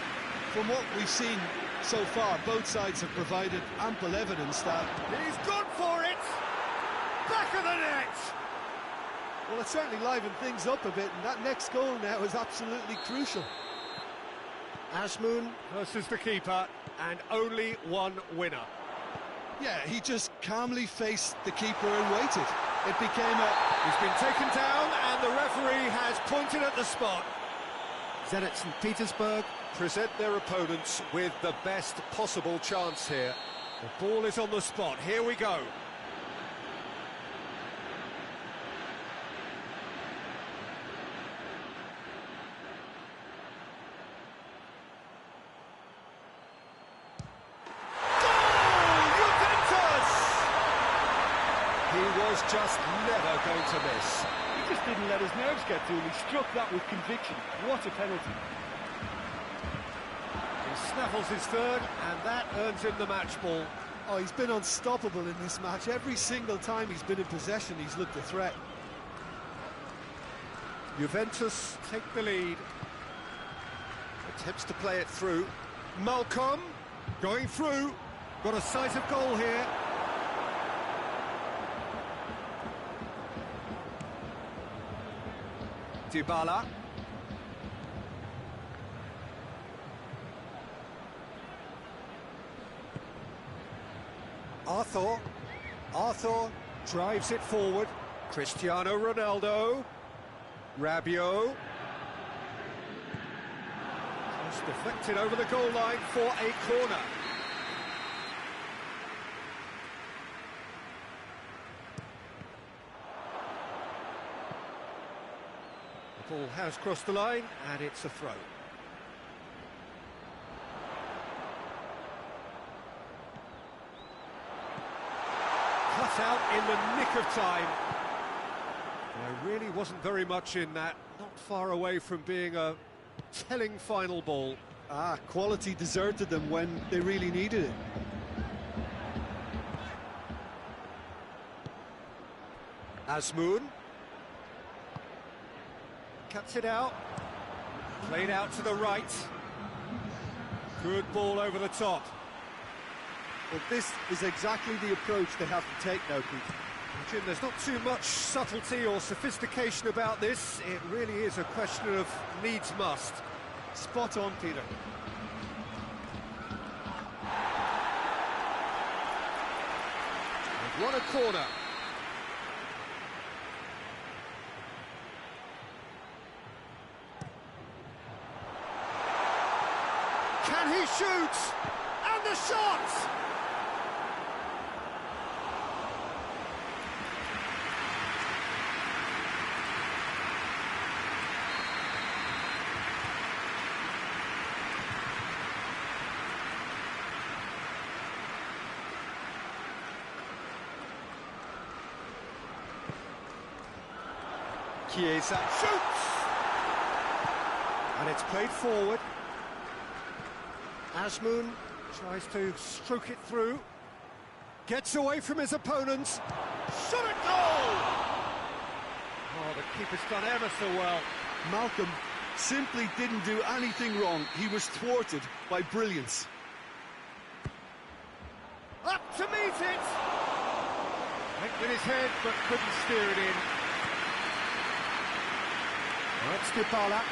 from what we've seen so far, both sides have provided ample evidence that... He's gone for it! Back of the net! Well, it certainly livened things up a bit, and that next goal now is absolutely crucial. Asmoon versus the keeper, and only 1 winner. Yeah, he just calmly faced the keeper and waited. It became a... He's been taken down, and the referee has pointed at the spot. Zenit St. Petersburg present their opponents with the best possible chance here. The ball is on the spot. Here we go. He was was just never going to miss. He just didn't let his nerves get to him. He struck that with conviction. What a penalty. He snaffles his third, and that earns him the match ball. Oh, he's been unstoppable in this match. Every single time he's been in possession, he's looked a threat. Juventus take the lead. Attempts to play it through. Malcolm going through. Got a sight of goal here. Dybala. Arthur drives it forward. Cristiano Ronaldo. Rabiot. Just deflected over the goal line for a corner. The ball has crossed the line, and it's a throw. Cut out in the nick of time. There really wasn't very much in that, not far away from being a telling final ball. Quality deserted them when they really needed it. Azmoun. Cuts it out. Played out to the right. Good ball over the top. Well, this is exactly the approach they have to take now, Pete. Jim, there's not too much subtlety or sophistication about this. It really is a question of needs must. Spot on, Peter. They've won a corner. Can he shoot? And the shot! Chiesa shoots! And it's played forward. Azmoun tries to stroke it through. Gets away from his opponents. Shot at goal! Oh, the keeper's done ever so well. Malcolm simply didn't do anything wrong. He was thwarted by brilliance. Up to meet it! Went with his head, but couldn't steer it in. That's Dybala.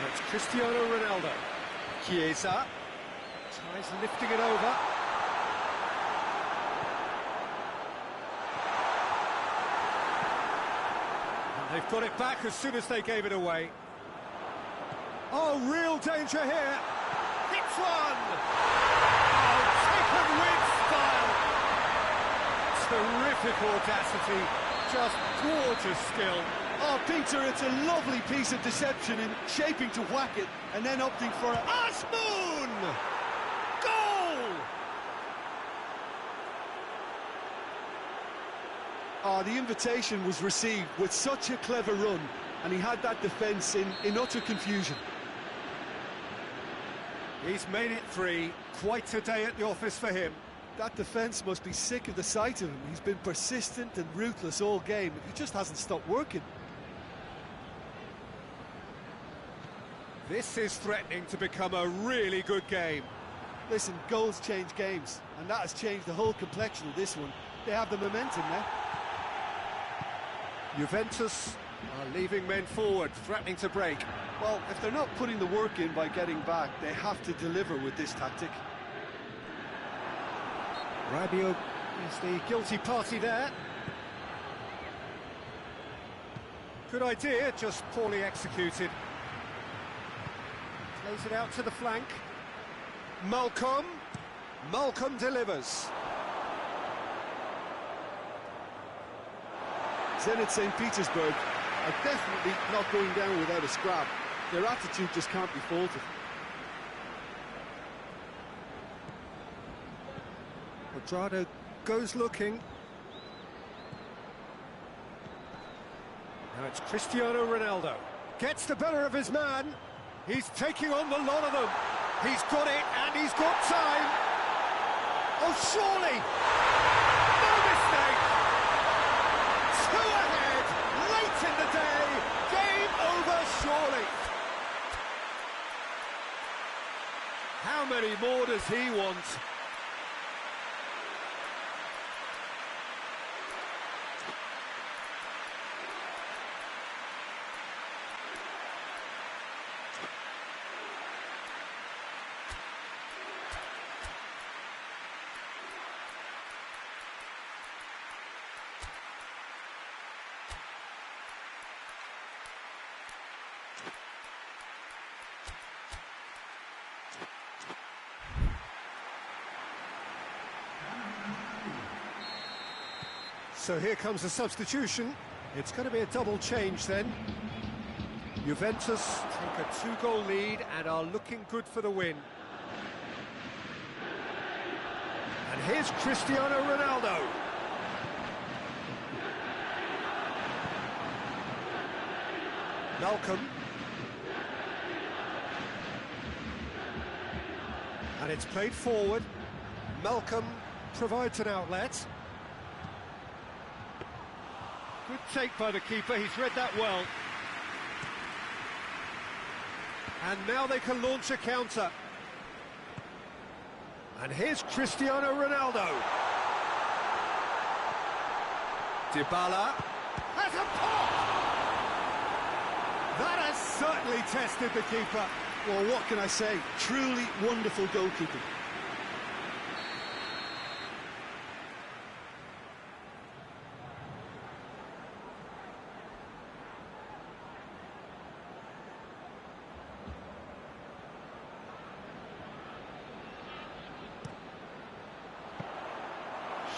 That's Cristiano Ronaldo. Chiesa tries lifting it over. And they've got it back as soon as they gave it away. Oh, real danger here. Hits one. Oh, taken with style. Terrific audacity. Just gorgeous skill. Oh, Peter, it's a lovely piece of deception in shaping to whack it and then opting for a Azmoun! Goal! Oh, the invitation was received with such a clever run, and he had that defence in utter confusion. He's made it three. Quite a day at the office for him. That defence must be sick of the sight of him. He's been persistent and ruthless all game. He just hasn't stopped working. This is threatening to become a really good game. Listen, goals change games, and that has changed the whole complexion of this one. They have the momentum now. Juventus are leaving men forward, threatening to break. Well, if they're not putting the work in by getting back, they have to deliver with this tactic. Rabiot is the guilty party there. Good idea, just poorly executed. Plays it out to the flank. Malcolm delivers. Zenit St. Petersburg are definitely not going down without a scrap. Their attitude just can't be faulted. Quadrado goes looking. Now it's Cristiano Ronaldo. Gets the better of his man. He's taking on the lot of them. He's got it, and he's got time. Oh, surely! No mistake! Two ahead, late in the day. Game over, surely. How many more does he want? So here comes a substitution. It's going to be a double change then. Juventus take a 2-goal lead and are looking good for the win. And here's Cristiano Ronaldo. Malcolm. And it's played forward. Malcolm provides an outlet. Good take by the keeper, he's read that well. And now they can launch a counter. And here's Cristiano Ronaldo. Dybala has a pop! That has certainly tested the keeper. Well, what can I say? Truly wonderful goalkeeping.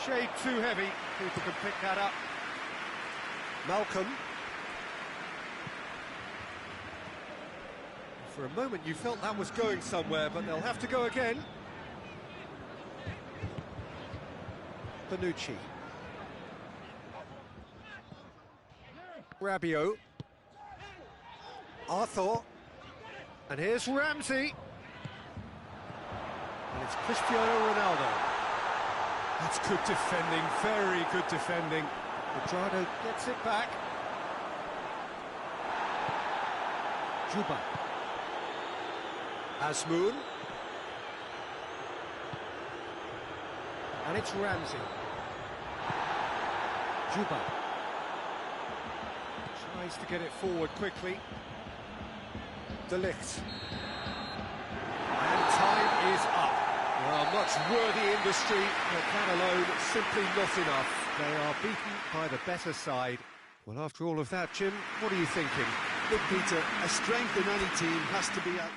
Shade too heavy, people can pick that up. Malcolm. For a moment you felt that was going somewhere, but they'll have to go again. Bonucci. Rabiot. Arthur. And here's Ramsey. And it's Cristiano Ronaldo. That's good defending, very good defending. Pedrano gets it back. Juba. Asmoon. And it's Ramsey. Juba. Tries to get it forward quickly. De Ligt. And time is up. Well, much worthy industry, but that alone simply not enough. They are beaten by the better side. Well, after all of that, Jim, what are you thinking? Look, Peter, a strength in any team has to be at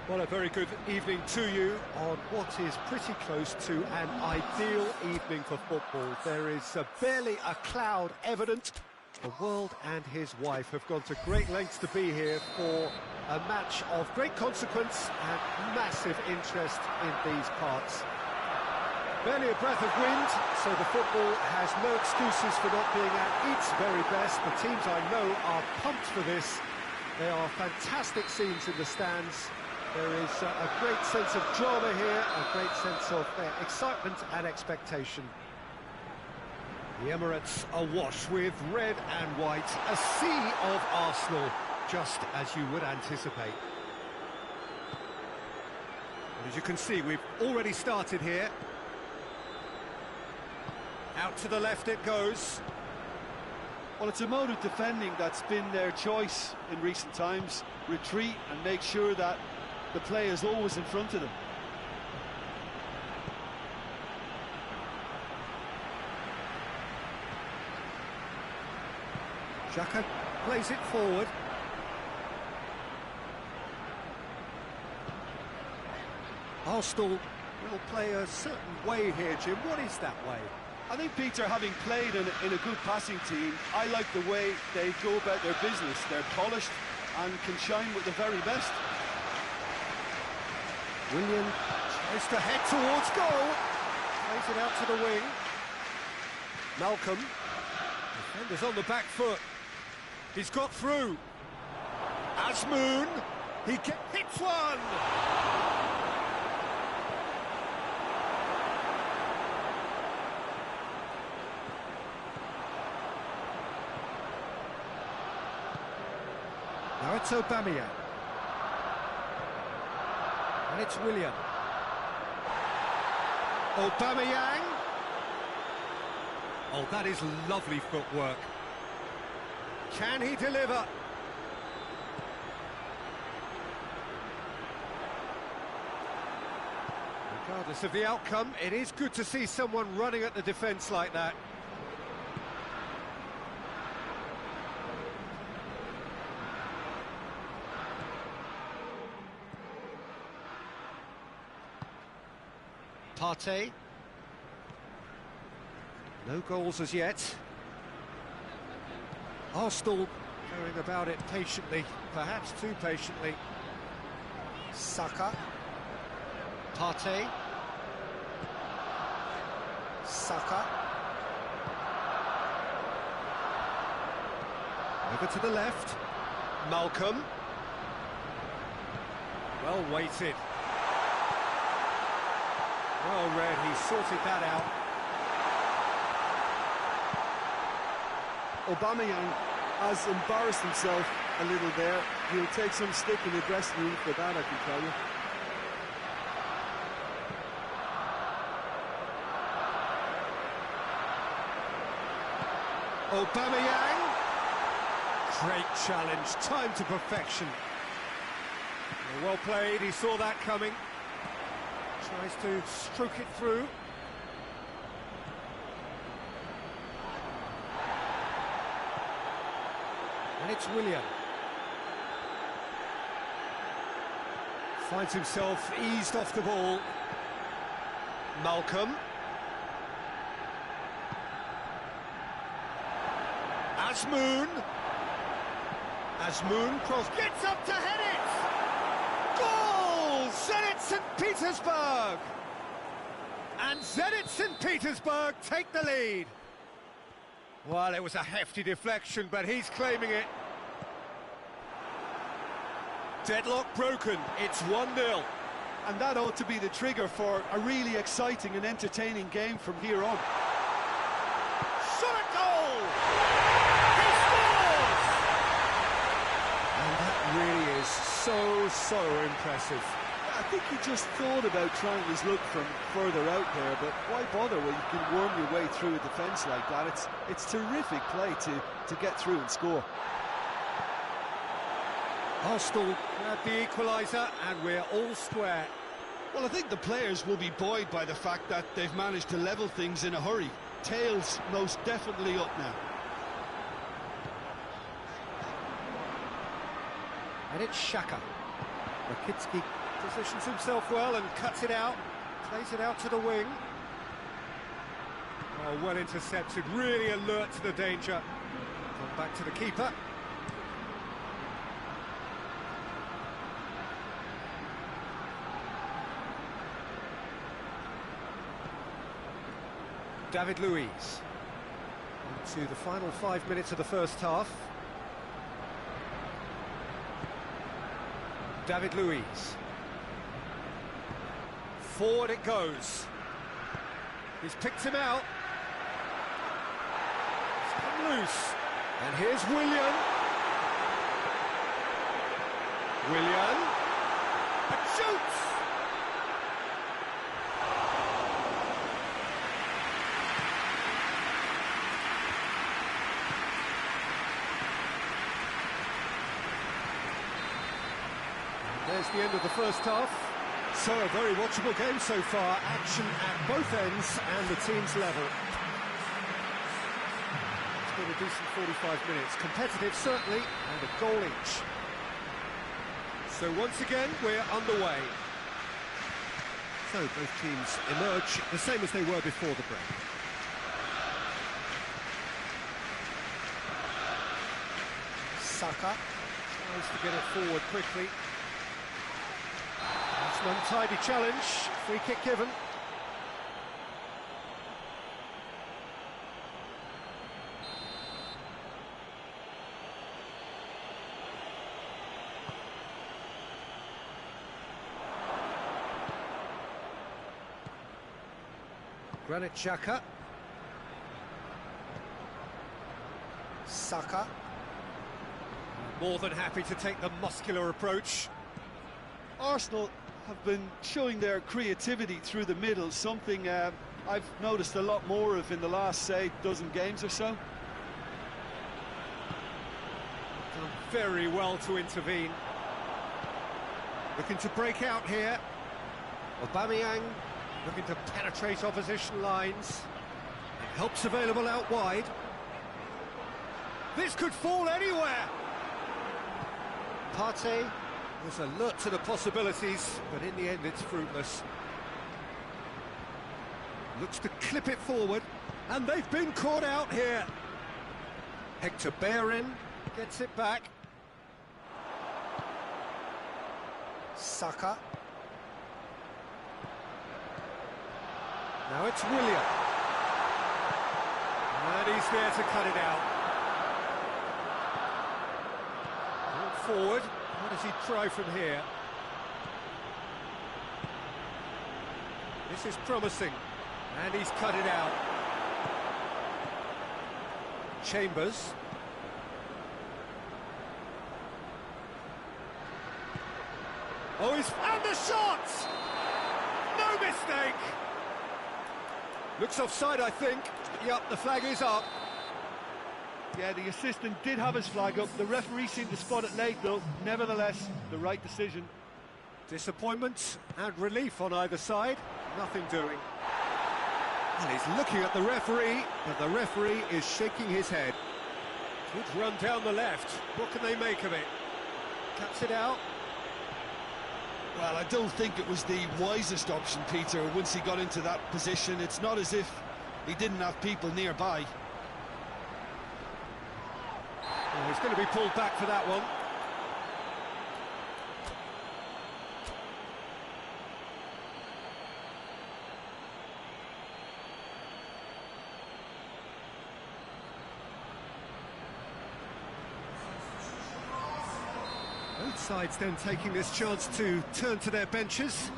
Well, a very good evening to you on what is pretty close to an ideal evening for football. There is barely a cloud evident. The world and his wife have gone to great lengths to be here for a match of great consequence and massive interest in these parts. Barely a breath of wind, so the football has no excuses for not being at its very best. The teams I know are pumped for this. There are fantastic scenes in the stands. There is a great sense of drama here, a great sense of excitement and expectation. The Emirates awash with red and white, a sea of Arsenal, just as you would anticipate. And as you can see, we've already started here. Out to the left it goes. Well, it's a mode of defending that's been their choice in recent times. Retreat and make sure that the play is always in front of them. Xhaka plays it forward. Arsenal will play a certain way here, Jim. What is that way? I think, Peter, having played in a good passing team, I like the way they go about their business. They're polished and can shine with the very best. William tries to head towards goal. Plays it out to the wing. Malcolm. Defenders on the back foot. He's got through. Azmoun. He hits one. Now it's Aubameyang. And it's Willian. Aubameyang. Oh, that is lovely footwork. Can he deliver? Regardless of the outcome, it is good to see someone running at the defence like that. Partey. No goals as yet. Arsenal going about it patiently, perhaps too patiently. Saka. Partey. Saka. Over to the left. Malcolm. Well weighted. Well read, he sorted that out. Aubameyang has embarrassed himself a little there. He'll take some stick in the dressing room for that, I can tell you. Aubameyang. Great challenge, time to perfection. Well played, he saw that coming. Tries to stroke it through. And it's Willian. Finds himself eased off the ball. Malcolm. Azmoun. Azmoun cross, gets up to head it! Goal! Zenit St. Petersburg! And Zenit St. Petersburg take the lead. Well, it was a hefty deflection, but he's claiming it. Deadlock broken, it's 1-0. And that ought to be the trigger for a really exciting and entertaining game from here on. Shot at goal! He scores! And that really is so impressive. I think he just thought about trying his luck from further out there, but why bother when you can worm your way through a defence like that? It's terrific play to get through and score. Arsenal grab the equaliser and we're all square. Well, I think the players will be buoyed by the fact that they've managed to level things in a hurry. Tails most definitely up now. And it's Xhaka. Rakitsky Positions himself well and cuts it out. Plays it out to the wing. Oh, well intercepted, really alert to the danger. Come back to the keeper. David Luiz. Into the final 5 minutes of the first half. David Luiz. Forward it goes. He's picked him out. He's come loose. And here's Willian. Willian. And shoots! There's the end of the first half. So, a very watchable game so far. Action at both ends and the team's level. It's been a decent 45 minutes. Competitive, certainly, and a goal each. So, once again, we're underway. So, both teams emerge the same as they were before the break. Saka tries to get it forward quickly. It's an untidy challenge, free kick given. Granit Xhaka. Saka. More than happy to take the muscular approach. Arsenal have been showing their creativity through the middle, something I've noticed a lot more of in the last, say, dozen games or so. Done very well to intervene. Looking to break out here. Aubameyang looking to penetrate opposition lines. Help's available out wide. This could fall anywhere. Partey was alert to the possibilities, but in the end it's fruitless. Looks to clip it forward, and they've been caught out here. Hector Bellerin gets it back. Saka. Now it's Willian. And he's there to cut it out. Forward. What does he try from here? This is promising. And he's cut it out. Chambers. Oh, he's... And the shot! No mistake! Looks offside, I think. Yup, the flag is up. Yeah, the assistant did have his flag up. The referee seemed to spot it late, though. Nevertheless, the right decision. Disappointment and relief on either side. Nothing doing. And he's looking at the referee, but the referee is shaking his head. Good run down the left. What can they make of it? Cuts it out. Well, I don't think it was the wisest option, Peter, once he got into that position. It's not as if he didn't have people nearby. Oh, he's going to be pulled back for that one. Both sides then taking this chance to turn to their benches.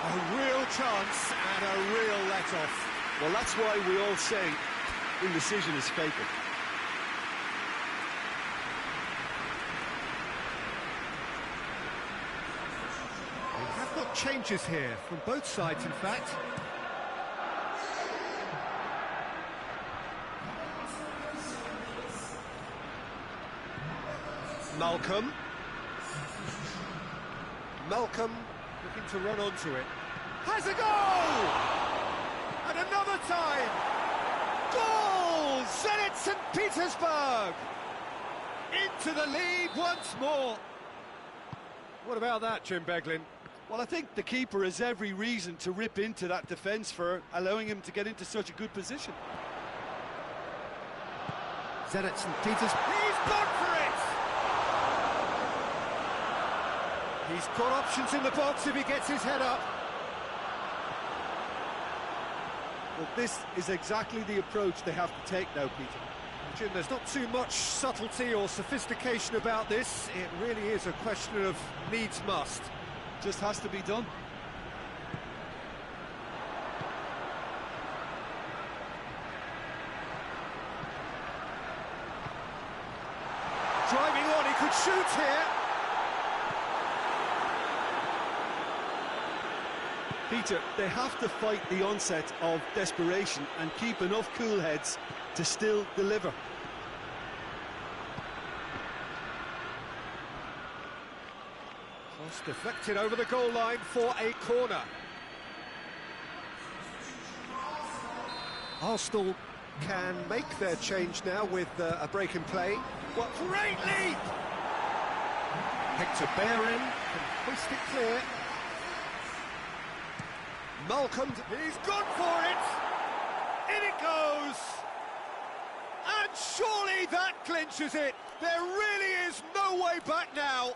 A real chance and a real let-off. Well, that's why we all say indecision is fatal. We have got changes here from both sides, in fact. Malcolm looking to run onto it. Has a goal! And another time! Goal! Zenit St. Petersburg! Into the lead once more. What about that, Jim Beglin? Well, I think the keeper has every reason to rip into that defence for allowing him to get into such a good position. Zenit St. Petersburg. He's gone for it! He's got options in the box if he gets his head up. Well, this is exactly the approach they have to take now, Peter. Jim, there's not too much subtlety or sophistication about this. It really is a question of needs must. Just has to be done. Driving on, he could shoot here. Peter, they have to fight the onset of desperation and keep enough cool heads to still deliver. Cross deflected over the goal line for a corner. Arsenal can make their change now with a break in play. What great lead! Hector Bellerin can hoist it clear. Malcolm, he's gone for it! In it goes! And surely that clinches it! There really is no way back now!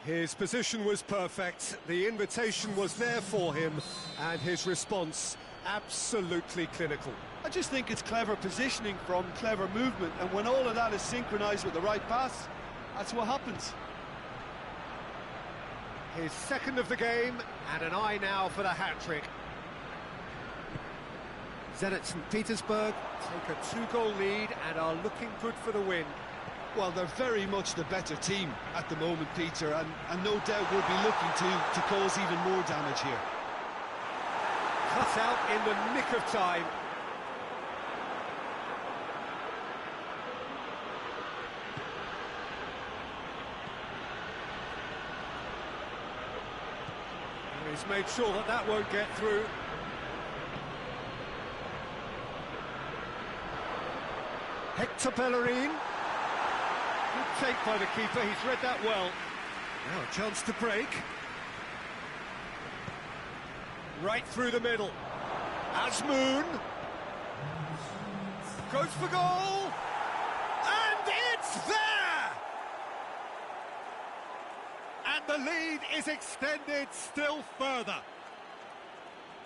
His position was perfect, the invitation was there for him, and his response absolutely clinical. I just think it's clever positioning from clever movement, and when all of that is synchronised with the right pass, that's what happens. His second of the game, and an eye now for the hat-trick. Zenit St. Petersburg take a two-goal lead and are looking good for the win. Well, they're very much the better team at the moment, Peter, and no doubt will be looking to cause even more damage here. Cut out in the nick of time. He's made sure that that won't get through. Hector Bellerin. Good take by the keeper, he's read that well. Now a chance to break. Right through the middle. Azmoun. Goes for goal. And it's there! And the lead is extended still further.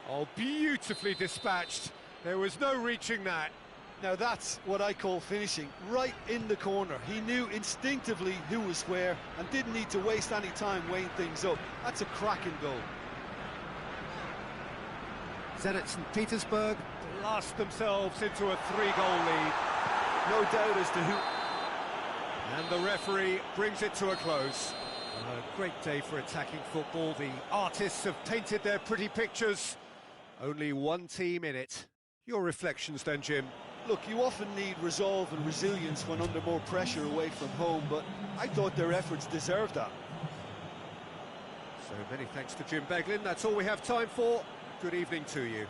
Oh, beautifully dispatched. There was no reaching that. Now that's what I call finishing, right in the corner. He knew instinctively who was where and didn't need to waste any time weighing things up. That's a cracking goal. Zenit St. Petersburg blast themselves into a three-goal lead. No doubt as to who... And the referee brings it to a close. A great day for attacking football. The artists have painted their pretty pictures. Only one team in it. Your reflections then, Jim? Look, you often need resolve and resilience when under more pressure away from home, but I thought their efforts deserved that. So many thanks to Jim Beglin. That's all we have time for. Good evening to you.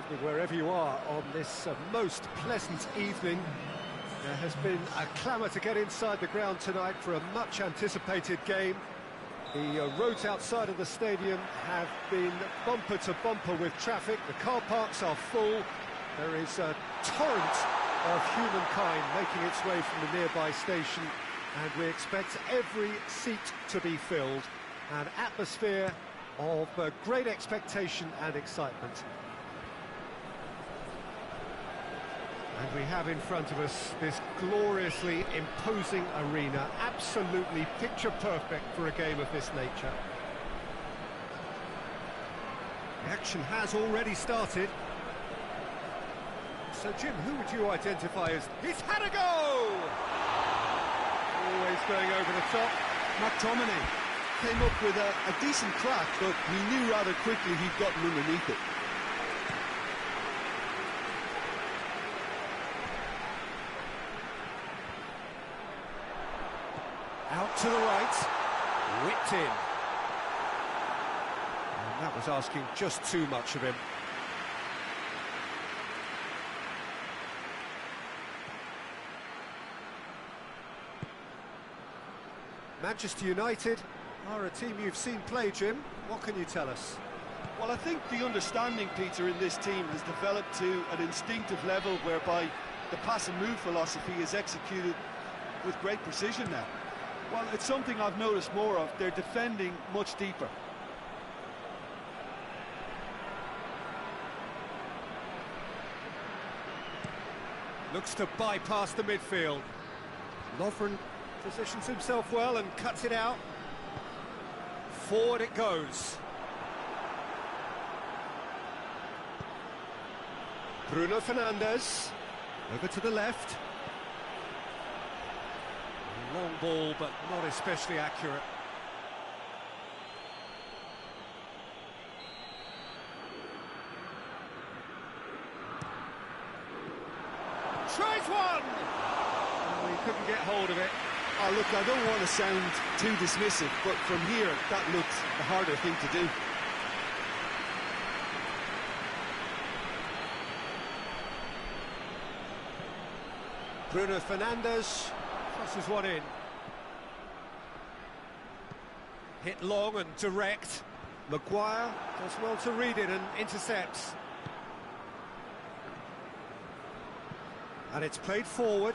evening, wherever you are on this most pleasant evening. There has been a clamour to get inside the ground tonight for a much-anticipated game. The roads outside of the stadium have been bumper to bumper with traffic. The car parks are full. There is a torrent of humankind making its way from the nearby station, and we expect every seat to be filled. An atmosphere of great expectation and excitement. And we have in front of us this gloriously imposing arena, absolutely picture perfect for a game of this nature. The action has already started. So Jim, who would you identify as... He's had a go! Always going over the top. McTominay came up with a decent crack, but we knew rather quickly he'd gotten underneath it. Out to the right, whipped in. And that was asking just too much of him. Manchester United are a team you've seen play, Jim. What can you tell us? Well, I think the understanding, Peter, in this team has developed to an instinctive level whereby the pass and move philosophy is executed with great precision now. Well, it's something I've noticed more of. They're defending much deeper. Looks to bypass the midfield. Lovren positions himself well and cuts it out. Forward it goes. Bruno Fernandes. Over to the left. Long ball, but not especially accurate. Tries one! Oh, he couldn't get hold of it. Oh, look, I don't want to sound too dismissive, but from here, that looks the harder thing to do. Bruno Fernandes crosses one in. Hit long and direct. Maguire does well to read it and intercepts. And it's played forward.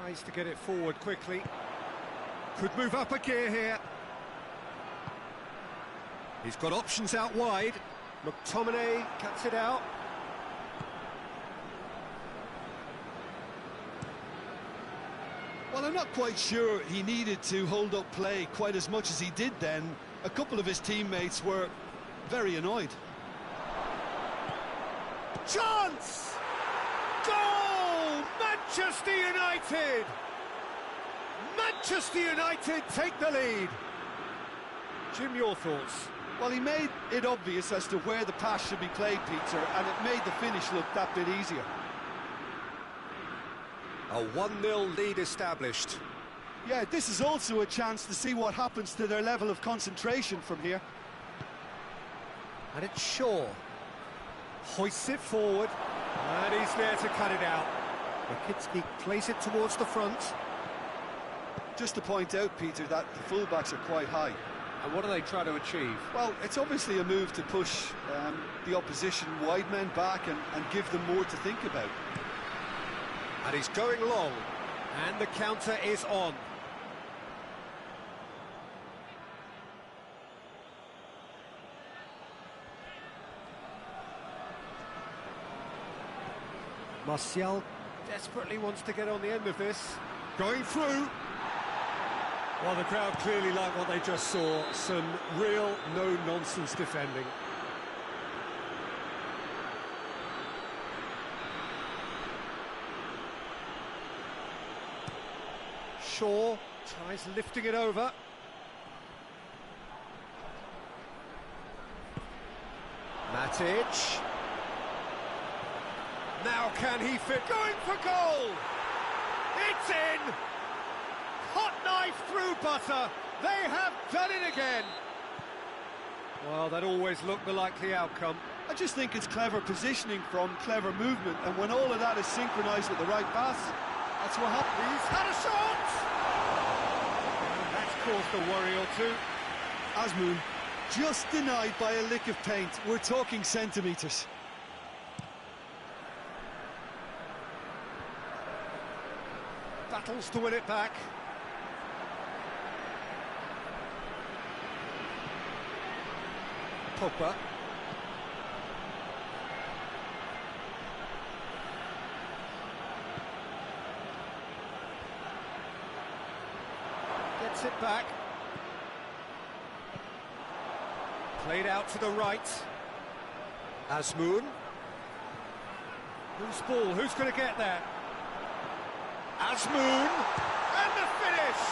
Tries to get it forward quickly. Could move up a gear here. He's got options out wide. McTominay cuts it out. Well, I'm not quite sure he needed to hold up play quite as much as he did then. A couple of his teammates were very annoyed. Chance! Goal! Manchester United! Manchester United take the lead. Jim, your thoughts? Well, he made it obvious as to where the pass should be played, Peter, and it made the finish look that bit easier. A 1-0 lead established. Yeah, this is also a chance to see what happens to their level of concentration from here. And it's Shaw. Hoists it forward. And he's there to cut it out. Rakitsky plays it towards the front. Just to point out, Peter, that the fullbacks are quite high. And what do they try to achieve? Well, it's obviously a move to push the opposition wide men back and give them more to think about. And he's going long, and the counter is on. Martial desperately wants to get on the end of this. Going through. Well, the crowd clearly like what they just saw. Some real no-nonsense defending. Shaw tries lifting it over. Matic. Now can he fit? Going for goal! It's in! Hot knife through butter. They have done it again. Well, that always looked the likely outcome. I just think it's clever positioning from clever movement, and when all of that is synchronised with the right pass, that's what happens. He's had a shot! And that's caused a worry or two. Azmoun just denied by a lick of paint. We're talking centimetres. Battles to win it back. Pogba. Gets it back. Played out to the right. Azmoun. Who's ball? Who's going to get that? Azmoun. And the finish!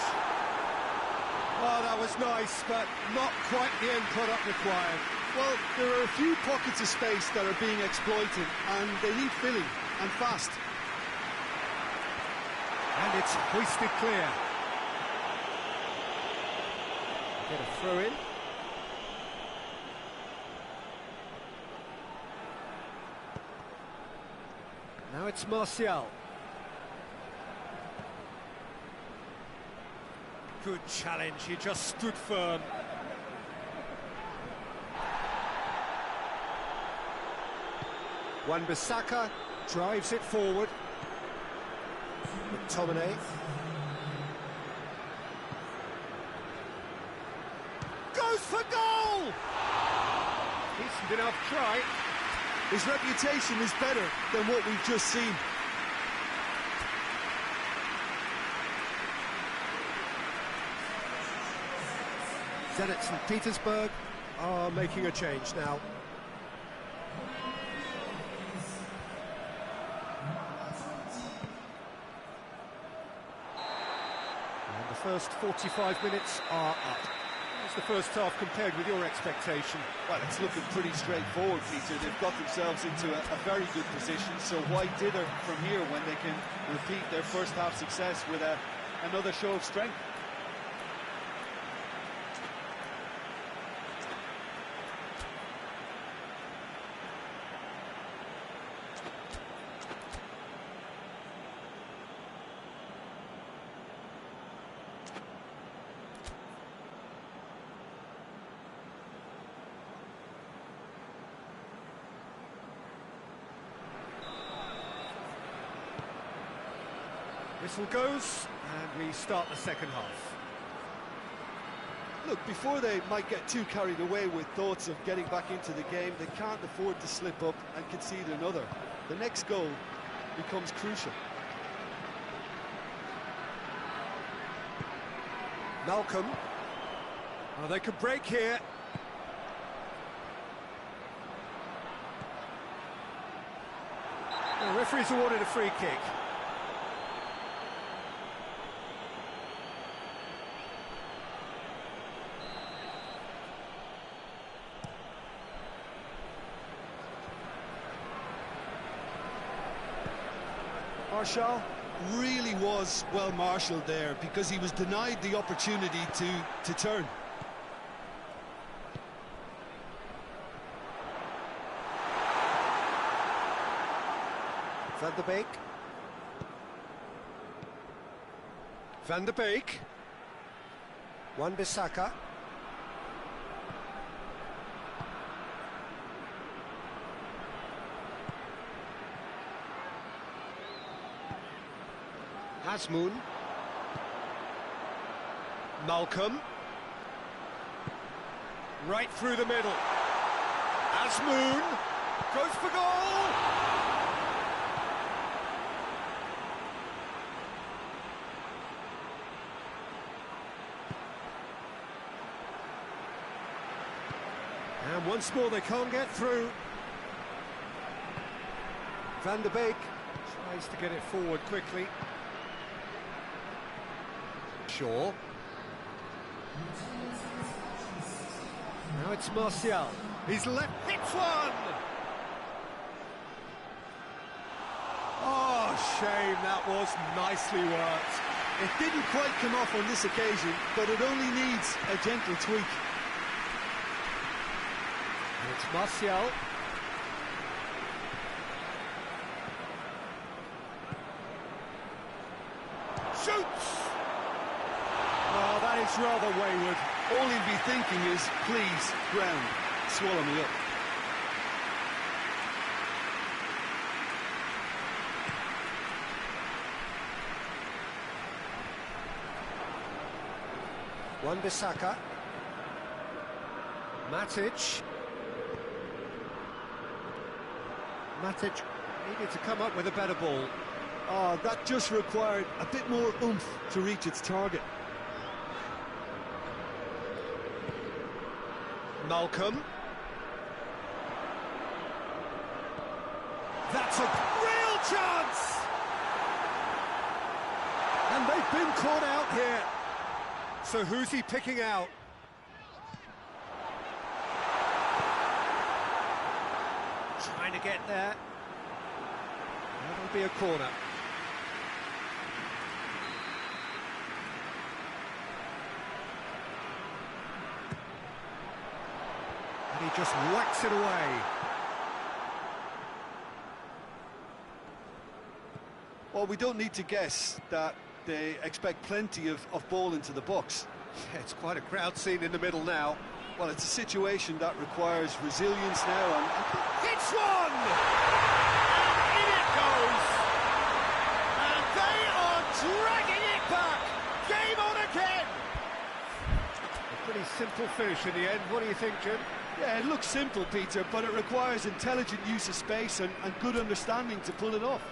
Oh, that was nice, but not quite the end product required. Well, there are a few pockets of space that are being exploited, and they need filling, and fast. And it's hoisted clear. Get a throw in. Now it's Martial. Good challenge, he just stood firm. Wan-Bissaka drives it forward. McTominay. Goes for goal! Decent enough try. His reputation is better than what we've just seen. Zenit St. Petersburg are making a change now. And the first 45 minutes are up. How's the first half compared with your expectation? Well, it's looking pretty straightforward, Peter. They've got themselves into a very good position, so why dither from here when they can repeat their first half success with another show of strength? Whistle goes, and we start the second half. Look, before they might get too carried away with thoughts of getting back into the game, they can't afford to slip up and concede another. The next goal becomes crucial. Malcolm. Oh, they could break here. The referee's awarded a free kick. Martial really was well marshalled there because he was denied the opportunity to turn. Van der Beek. Van der Beek. Wan-Bissaka. Azmoun. Malcolm. Right through the middle. Azmoun goes for goal! And once more they can't get through. Van der Beek tries to get it forward quickly. Shaw. Now it's Martial. He's left, hits one! Oh, shame, that was nicely worked. It didn't quite come off on this occasion, but it only needs a gentle tweak. It's Martial. Shoots! Oh, that is rather wayward. All he'd be thinking is, please, ground, swallow me up. Wan-Bissaka. Matic. Matic needed to come up with a better ball. Oh, that just required a bit more oomph to reach its target. Malcolm. That's a real chance! And they've been caught out here. So who's he picking out? Trying to get there. That'll be a corner. And he just whacks it away. Well, we don't need to guess that they expect plenty of ball into the box. Yeah, it's quite a crowd scene in the middle now. Well, it's a situation that requires resilience now, and It's one! And in it goes! And they are dragging it back! Game on again! A pretty simple finish in the end. What do you think, Jim? yeah, it looks simple, Peter, but it requires intelligent use of space and good understanding to pull it off.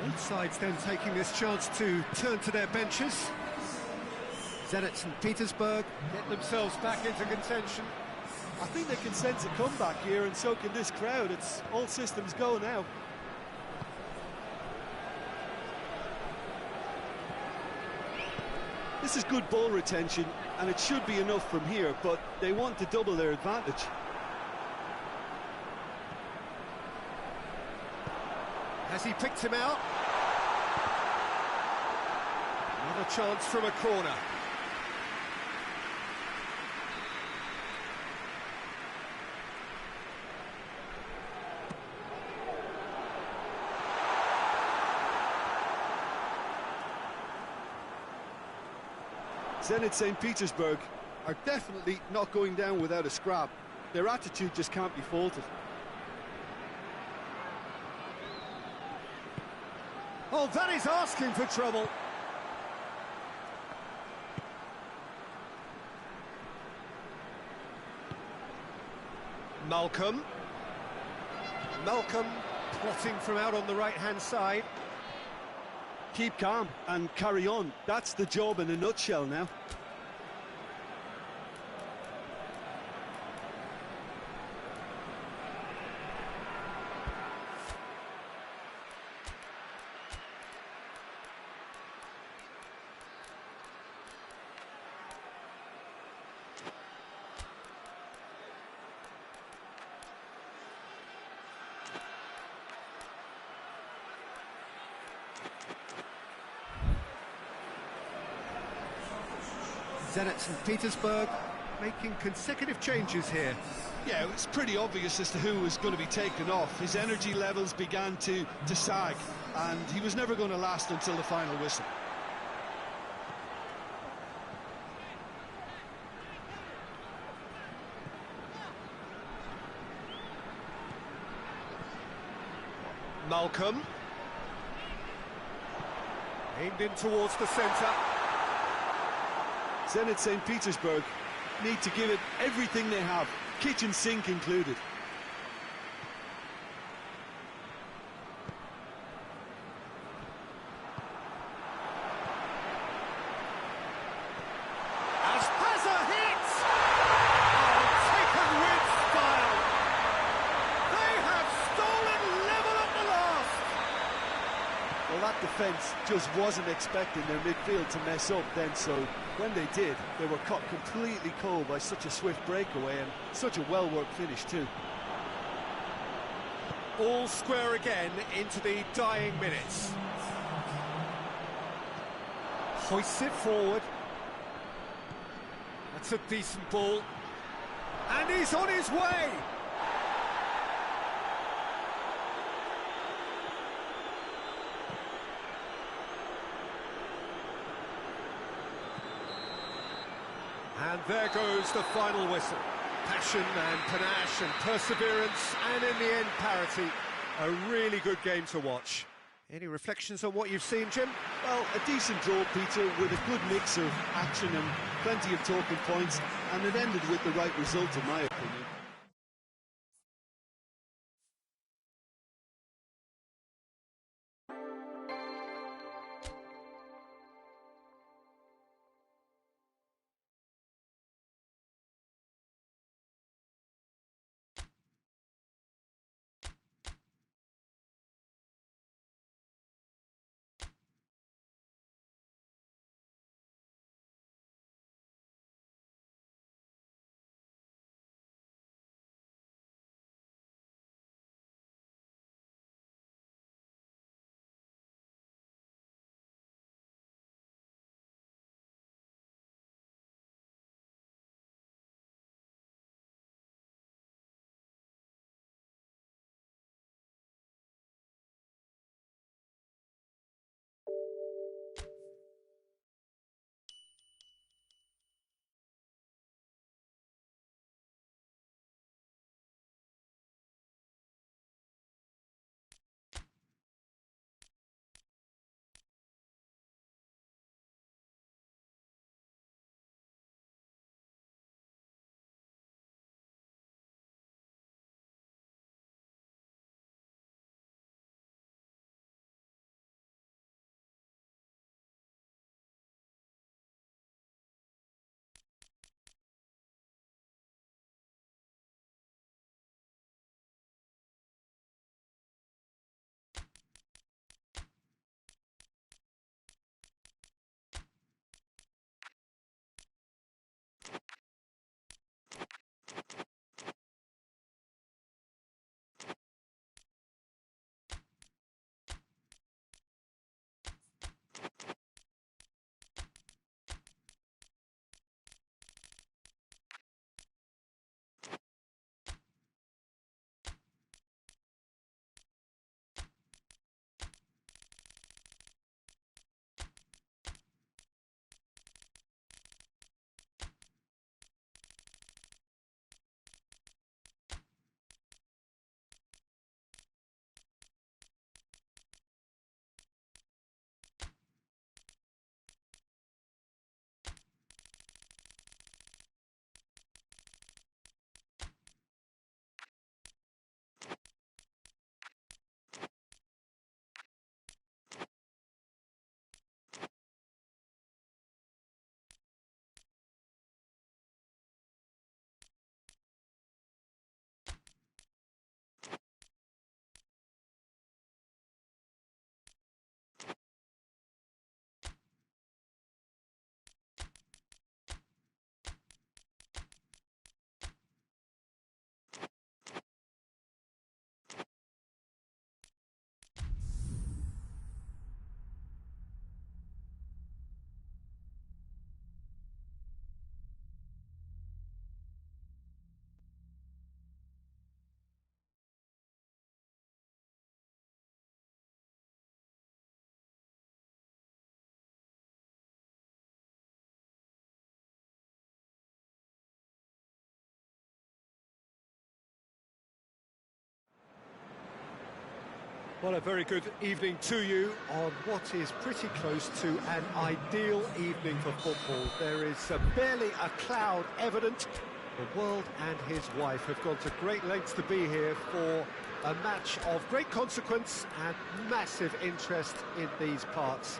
Both sides then taking this chance to turn to their benches. Zenit St. Petersburg get themselves back into contention. I think they can sense a comeback here, and so can this crowd. It's all systems go now. This is good ball retention, and it should be enough from here, but they want to double their advantage. Has he picked him out? Another chance from a corner. Zenit St. Petersburg are definitely not going down without a scrap. Their attitude just can't be faulted. Oh, that is asking for trouble. Malcolm plotting from out on the right-hand side. Keep calm and carry on. That's the job in a nutshell now. Zenit St. Petersburg making consecutive changes here. Yeah, it was pretty obvious as to who was going to be taken off. His energy levels began to sag, and he was never going to last until the final whistle. Malcolm aimed in towards the centre. Zenit St. Petersburg need to give it everything they have, kitchen sink included. Aspaza hits! Oh, taken with style! They have stolen level at the last! Well, that defence just wasn't expecting their midfield to mess up then, so when they did, they were caught completely cold by such a swift breakaway and such a well-worked finish too. All square again into the dying minutes. Hoists it forward. That's a decent ball. And he's on his way! And there goes the final whistle. Passion and panache and perseverance, and in the end, parity. A really good game to watch. Any reflections on what you've seen, Jim? Well, a decent draw, Peter, with a good mix of action and plenty of talking points, and it ended with the right result, in my opinion. Well, a very good evening to you on what is pretty close to an ideal evening for football. There is barely a cloud evident. The world and his wife have gone to great lengths to be here for a match of great consequence and massive interest in these parts.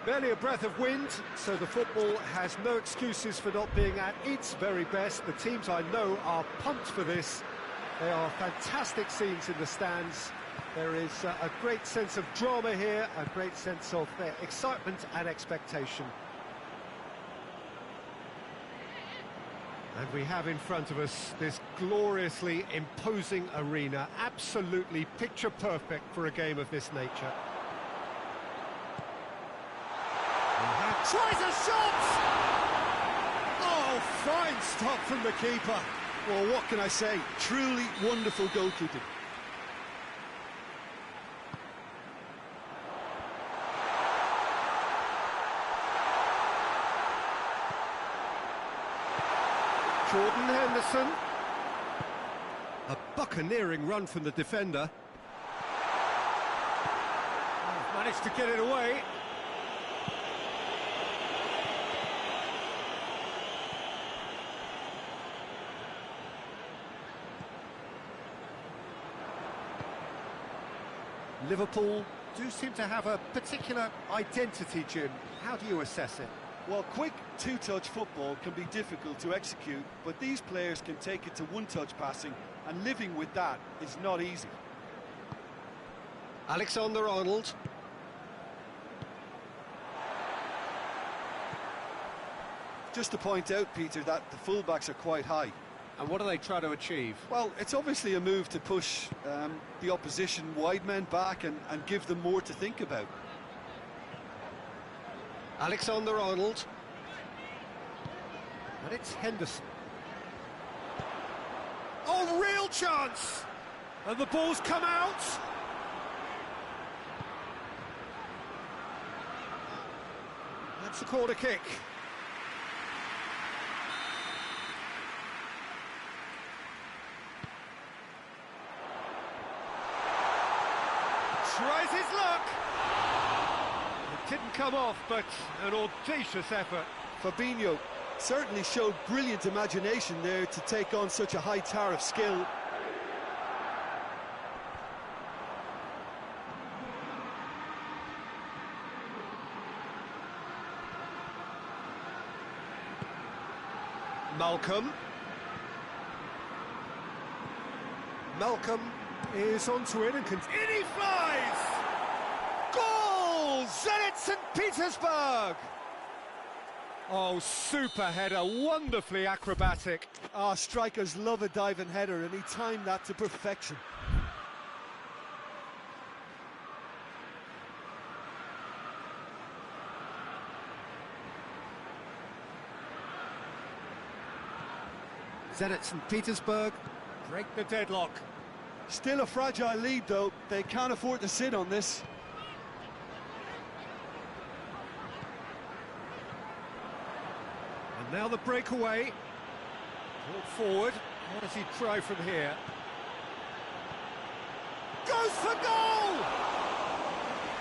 Barely a breath of wind, so the football has no excuses for not being at its very best. The teams I know are pumped for this. They are fantastic scenes in the stands. There is a great sense of drama here, a great sense of excitement and expectation. And we have in front of us this gloriously imposing arena, absolutely picture perfect for a game of this nature. Tries a shot! Oh, fine stop from the keeper. Well, what can I say? Truly wonderful goalkeeping. Jordan Henderson. A buccaneering run from the defender. Oh, managed to get it away. Liverpool do seem to have a particular identity, Jim. How do you assess it? Well, quick two-touch football can be difficult to execute, but these players can take it to one-touch passing, and living with that is not easy. Alexander-Arnold. Just to point out, Peter, that the fullbacks are quite high. And what do they try to achieve? Well, it's obviously a move to push the opposition wide men back and give them more to think about. Alexander-Arnold. And it's Henderson. Oh, real chance! And the ball's come out! That's a corner kick. Tries his luck. It didn't come off, but an audacious effort. Fabinho certainly showed brilliant imagination there to take on such a high tower of skill. Malcolm is onto it and in he flies! Goal! Zenit St. Petersburg! Oh, super header, wonderfully acrobatic. Strikers love a diving header, and he timed that to perfection. Zenit St. Petersburg break the deadlock. Still a fragile lead, though. They can't afford to sit on this. And now the breakaway. Brought forward. What does he try from here? Goes for goal!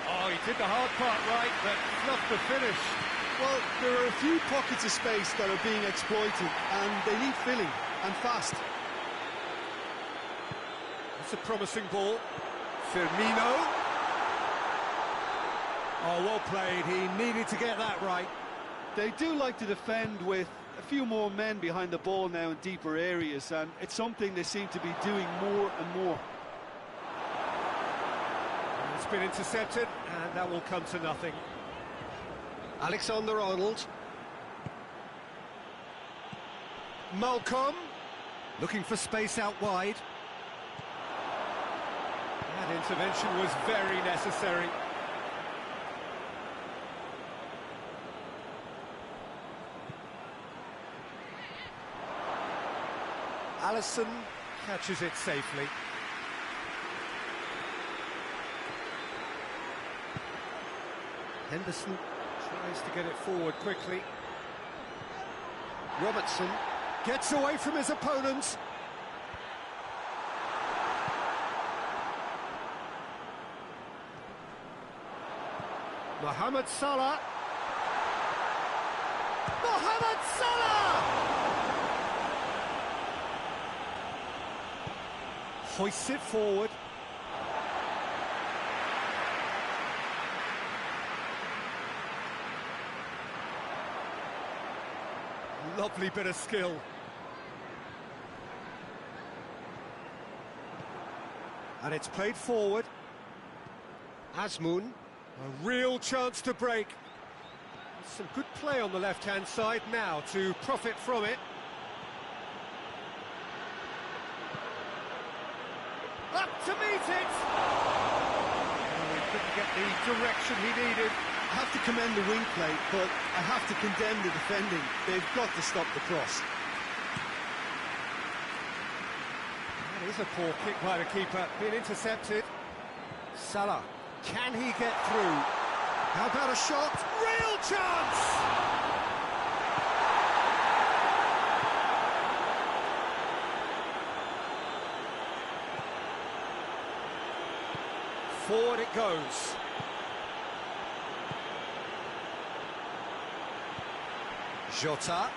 Oh, he did the hard part right, but fluffed the finish. Well, there are a few pockets of space that are being exploited, and they need filling, and fast. It's a promising ball. Firmino. Oh, well played. He needed to get that right. They do like to defend with a few more men behind the ball now in deeper areas, and it's something they seem to be doing more and more. It's been intercepted, and that will come to nothing. Alexander-Arnold. Malcolm. Looking for space out wide. That intervention was very necessary. Alisson catches it safely. Henderson tries to get it forward quickly. Robertson gets away from his opponents. Mohamed Salah. Mohamed Salah! Hoists it forward. Lovely bit of skill. And it's played forward. Azmoun, a real chance to break. Some good play on the left-hand side now to profit from it. Up to meet it! Oh, he couldn't get the direction he needed. I have to commend the wing play, but I have to condemn the defending. They've got to stop the cross. That is a poor kick by the keeper, being intercepted. Salah, can he get through? How about a shot? Real chance! Forward it goes. Jota.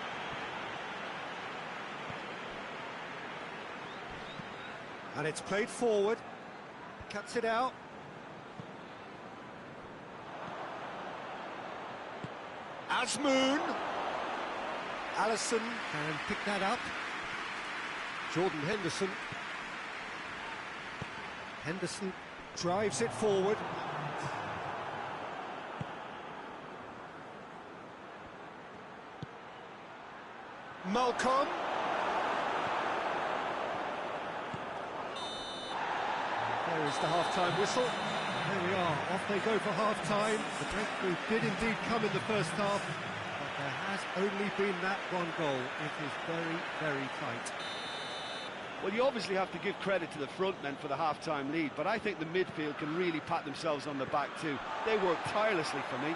And it's played forward. Cuts it out. Azmoun. Alisson can pick that up. Jordan Henderson. Henderson drives it forward. Malcolm. There is the half-time whistle. There we are, off they go for half-time. The breakthrough did indeed come in the first half, but there has only been that one goal. It is very, very tight. Well, you obviously have to give credit to the front men for the half-time lead, but I think the midfield can really pat themselves on the back too. They work tirelessly for me.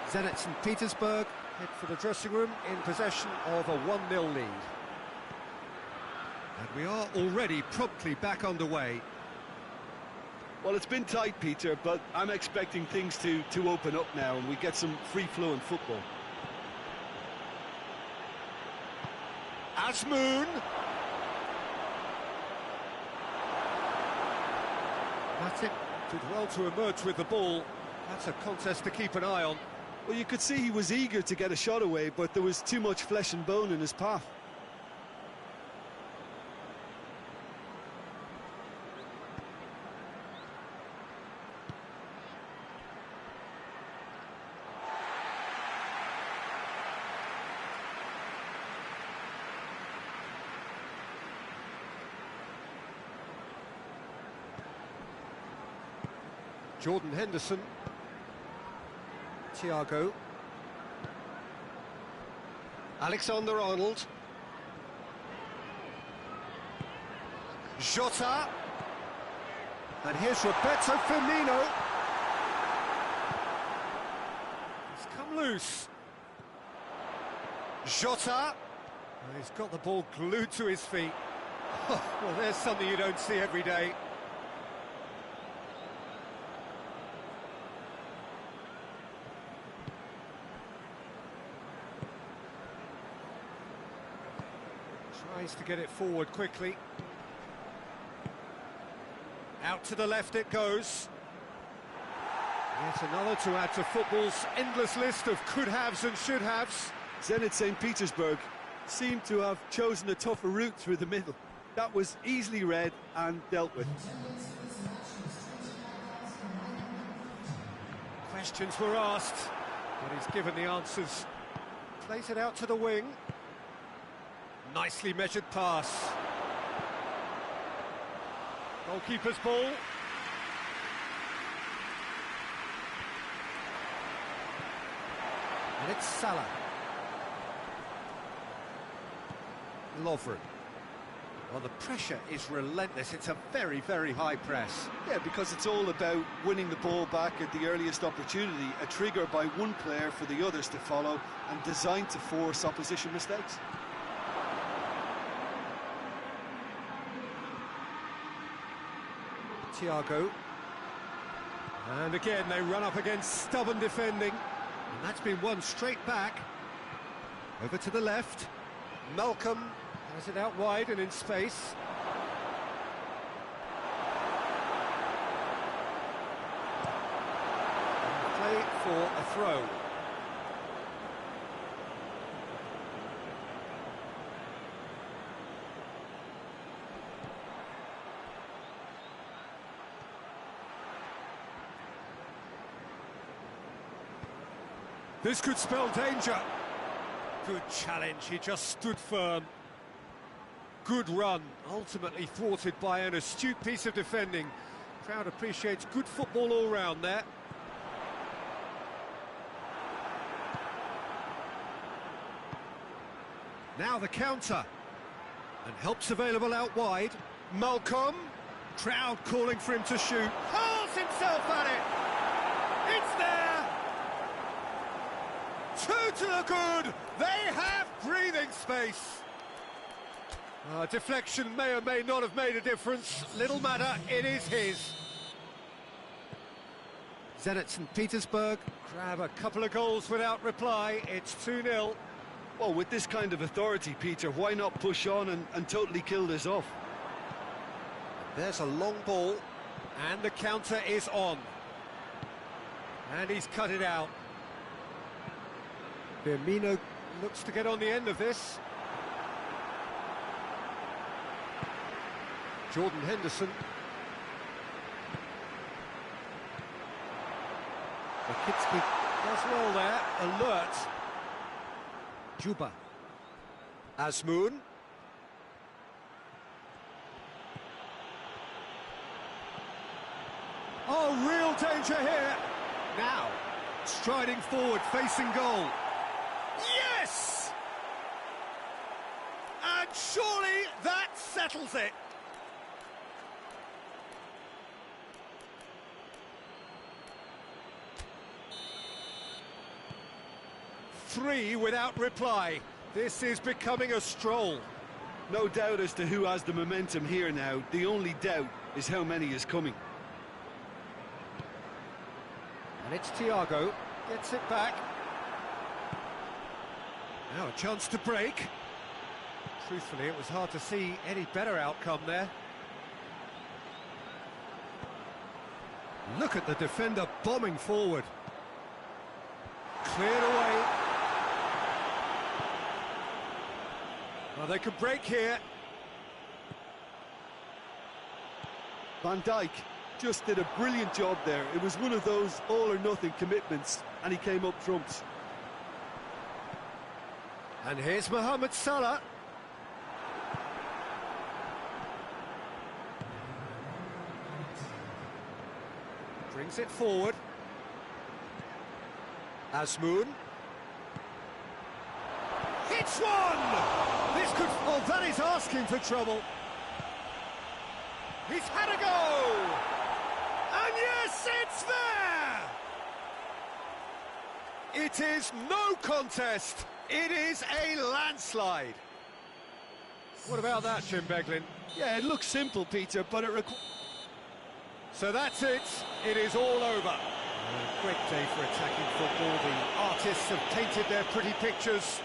Zenit St. Petersburg head for the dressing room in possession of a 1-0 lead. And we are already promptly back underway. Well, it's been tight, Peter, but I'm expecting things to open up now and we get some free-flowing football. Azmoun. That's it. Did well to emerge with the ball. That's a contest to keep an eye on. Well, you could see he was eager to get a shot away, but there was too much flesh and bone in his path. Jordan Henderson. Thiago. Alexander-Arnold. Jota. And here's Roberto Firmino. He's come loose. Jota. And he's got the ball glued to his feet. Well, there's something you don't see every day. Tries to get it forward quickly. Out to the left it goes. Yet another to add to football's endless list of could-haves and should-haves. Zenit St. Petersburg seemed to have chosen a tougher route through the middle. That was easily read and dealt with. Questions were asked, but he's given the answers. Plays it out to the wing. Nicely measured pass. Goalkeeper's ball. And it's Salah. Lovren. Well, the pressure is relentless. It's a very, very high press. Yeah, because it's all about winning the ball back at the earliest opportunity, a trigger by one player for the others to follow and designed to force opposition mistakes. Thiago. And again, they run up against stubborn defending. And that's been won straight back. Over to the left. Malcolm has it out wide and in space. Play for a throw. This could spell danger. Good challenge, he just stood firm. Good run, ultimately thwarted by an astute piece of defending. Crowd appreciates good football all round there. Now the counter. And help's available out wide. Malcolm. Crowd calling for him to shoot. Hurls himself at it. It's there. Two to the good. They have breathing space. Deflection may or may not have made a difference. Little matter, it is his. Zenit St. Petersburg grab a couple of goals without reply. It's 2-0. Well, with this kind of authority, Peter, why not push on and totally kill this off? There's a long ball, and the counter is on. And he's cut it out. Firmino looks to get on the end of this. Jordan Henderson. Rakitsky does well there, alert. Juba. Azmoun. Oh, real danger here. Now, striding forward, facing goal. Yes! And surely that settles it. Three without reply. This is becoming a stroll. No doubt as to who has the momentum here now. The only doubt is how many is coming. And it's Thiago. Gets it back. Now a chance to break. Truthfully, it was hard to see any better outcome there. Look at the defender bombing forward. Cleared away. Well, they can break here. Van Dijk just did a brilliant job there. It was one of those all-or-nothing commitments, and he came up trumps. And here's Mohamed Salah. Brings it forward. Azmoun. Hits one! This could... Oh, that is asking for trouble. He's had a go! And yes, it's there! It is no contest. It is a landslide. What about that, Jim Beglin? Yeah, it looks simple, Peter, but it So that's it. It is all over. A great day for attacking football. The artists have painted their pretty pictures.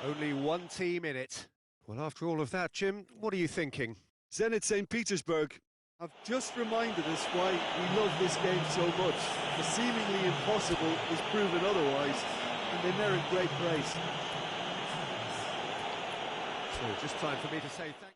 Only one team in it. Well, after all of that, Jim, what are you thinking? Zenit St. Petersburg have just reminded us why we love this game so much. The seemingly impossible is proven otherwise, and they merit great praise. So, just time for me to say thank you.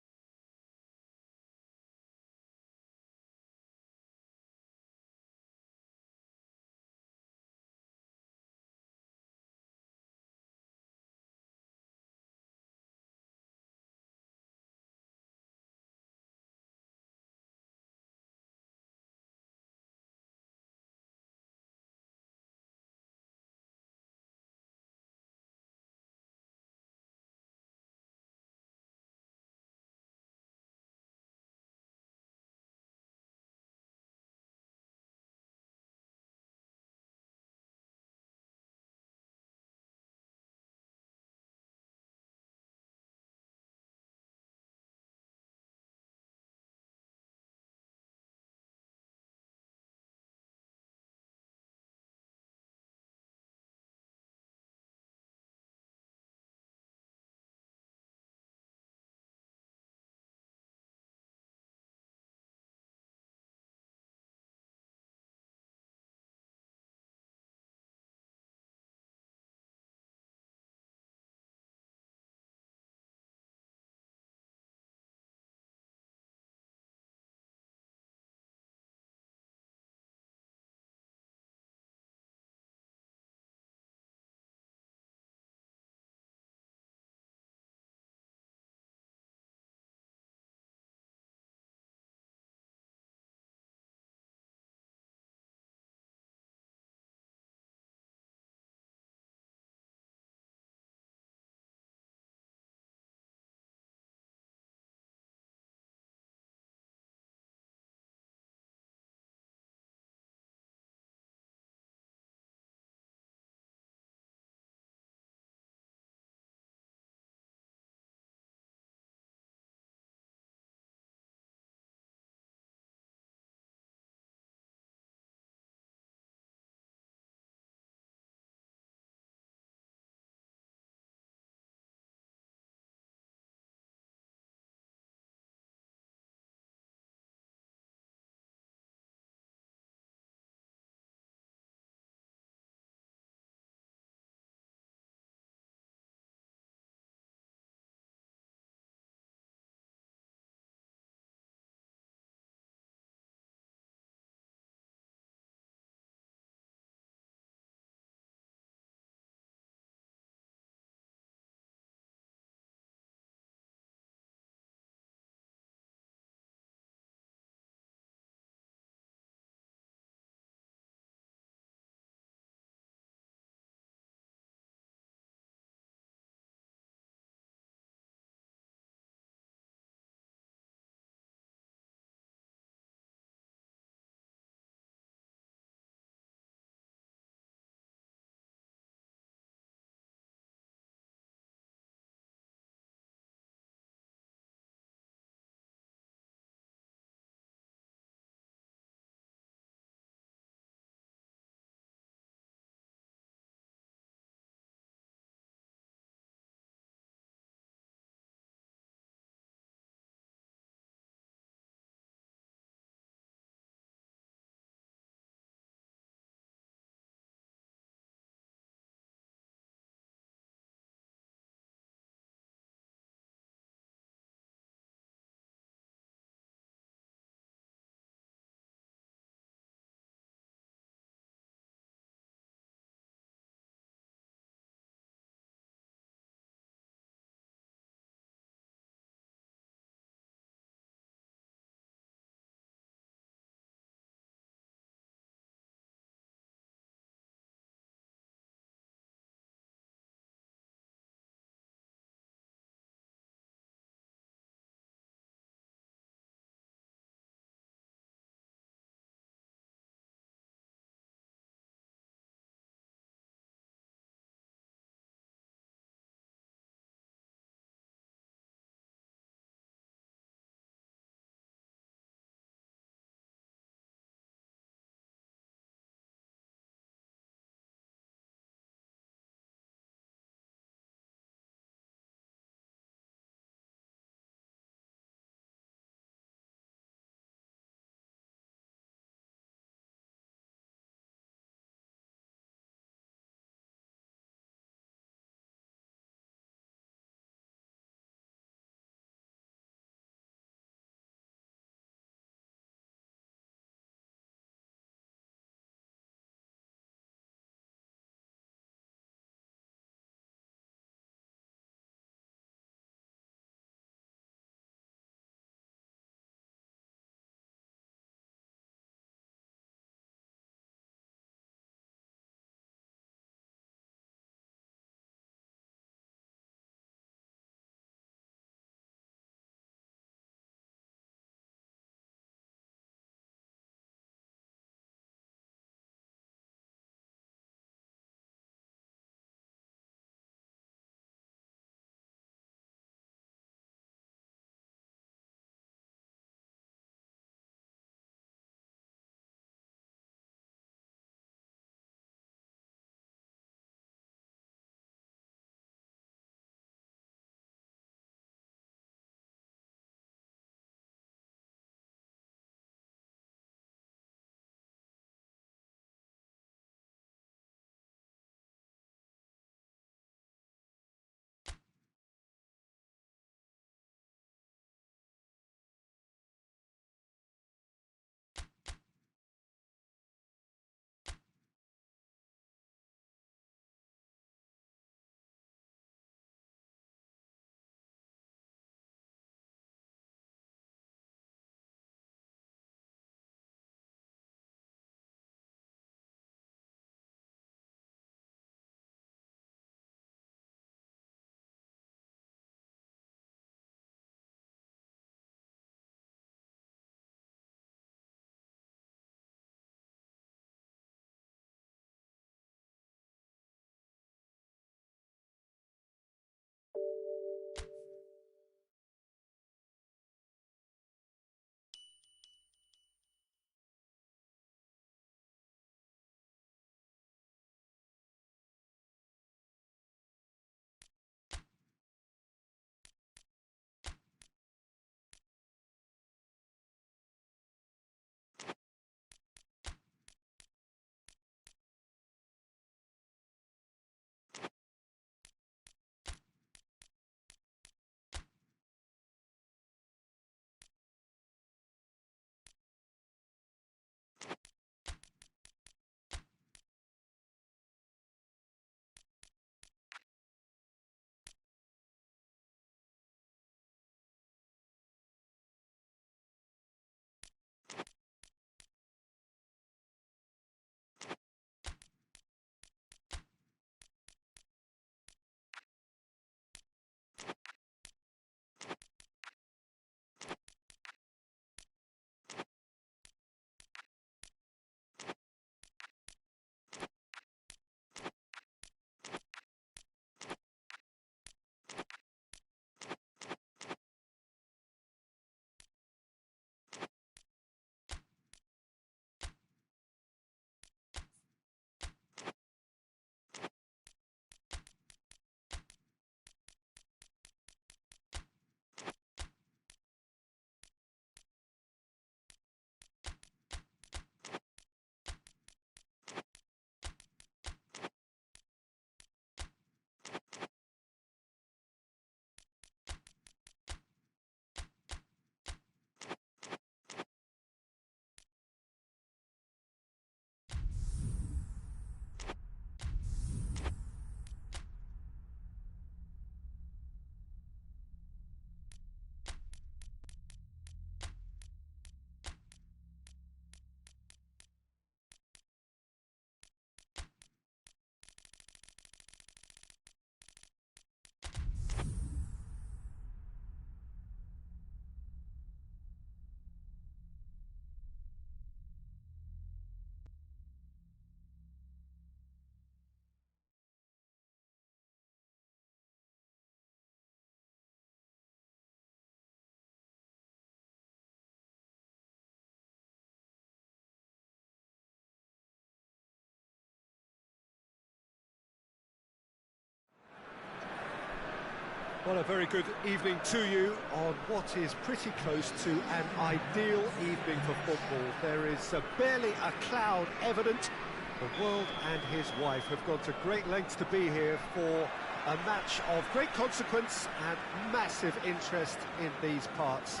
Well, a very good evening to you on what is pretty close to an ideal evening for football. There is barely a cloud evident. The world and his wife have gone to great lengths to be here for a match of great consequence and massive interest in these parts.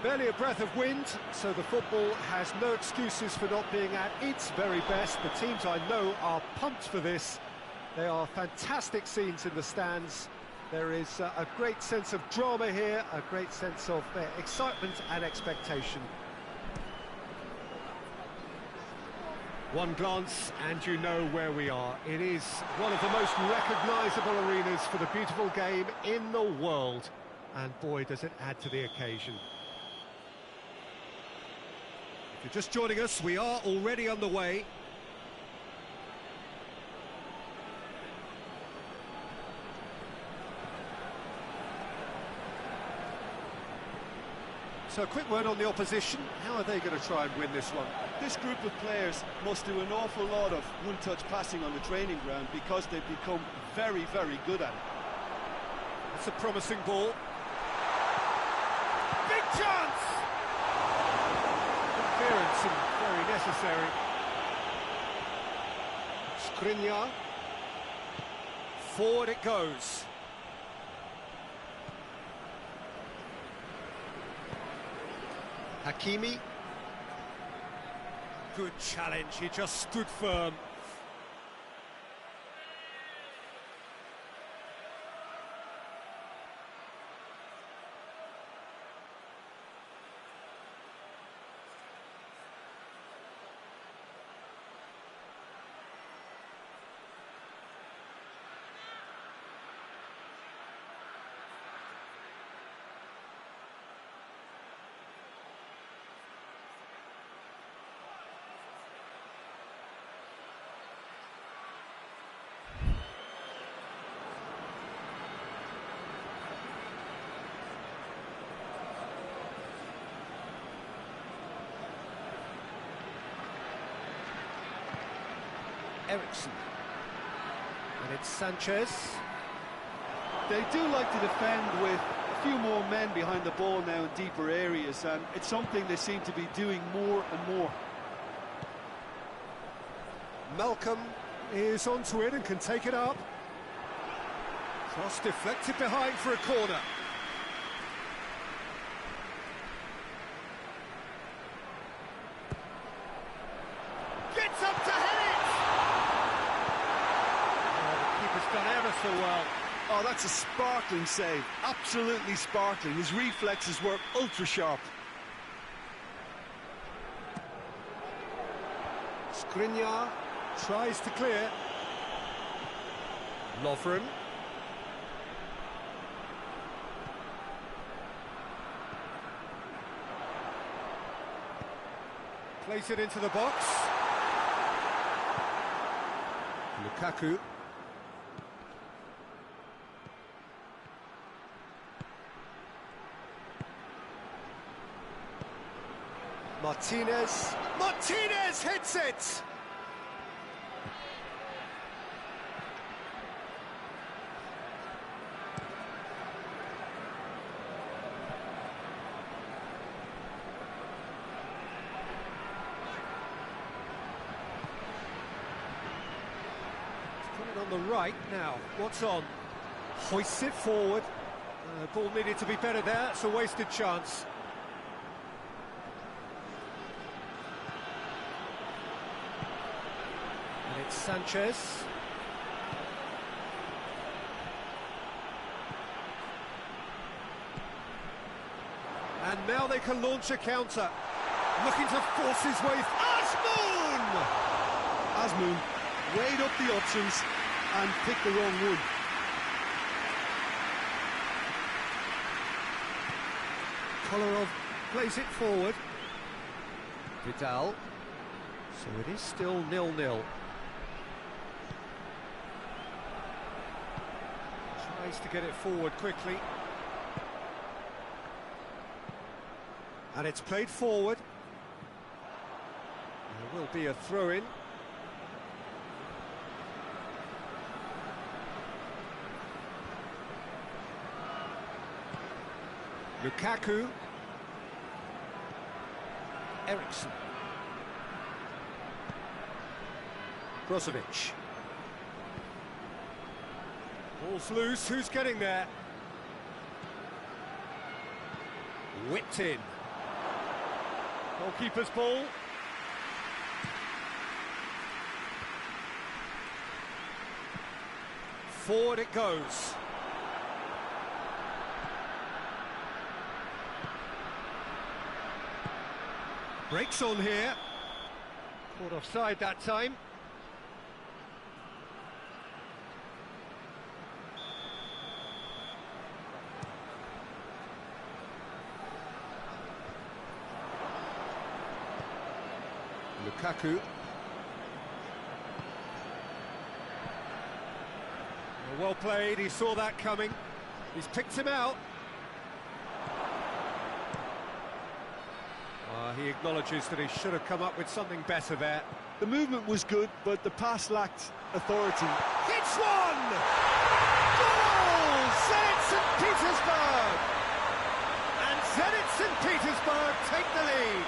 Barely a breath of wind, so the football has no excuses for not being at its very best. The teams I know are pumped for this. There are fantastic scenes in the stands. There is a great sense of drama here, a great sense of excitement and expectation. One glance and you know where we are. It is one of the most recognisable arenas for the beautiful game in the world. And boy, does it add to the occasion. If you're just joining us, we are already underway. So a quick word on the opposition. How are they going to try and win this one? This group of players must do an awful lot of one-touch passing on the training ground because they've become very, very good at it. It's a promising ball. Big chance! Interference and very necessary. Skriniar. Forward it goes. Hakimi. Good challenge, he just stood firm. Ericsson. And it's Sanchez. They do like to defend with a few more men behind the ball now in deeper areas, and it's something they seem to be doing more and more. Malcolm is onto it and can take it up. Cross deflected behind for a corner. Gets up to head it! Done ever so well. Oh, that's a sparkling save. Absolutely sparkling. His reflexes were ultra sharp. Skriniar tries to clear. Lovren. Place it into the box. Lukaku. Martinez hits it! Put it on the right now. What's on? Hoists it forward. Ball needed to be better there. It's a wasted chance. It's Sanchez. And now they can launch a counter. Looking to force his way. Azmoun weighed up the options and picked the wrong one. Kolarov plays it forward. Vidal. So it is still 0-0. Tries to get it forward quickly. And it's played forward. There will be a throw-in. Lukaku. Ericsson. Brozovic. Ball's loose, who's getting there? Whipped in. Goalkeeper's ball. Forward it goes. Breaks on here. Caught offside that time. Lukaku. Well played, he saw that coming. He's picked him out. He acknowledges that he should have come up with something better there. The movement was good, but the pass lacked authority. Hits one! Goal! Zenit St. Petersburg! And Zenit St. Petersburg take the lead.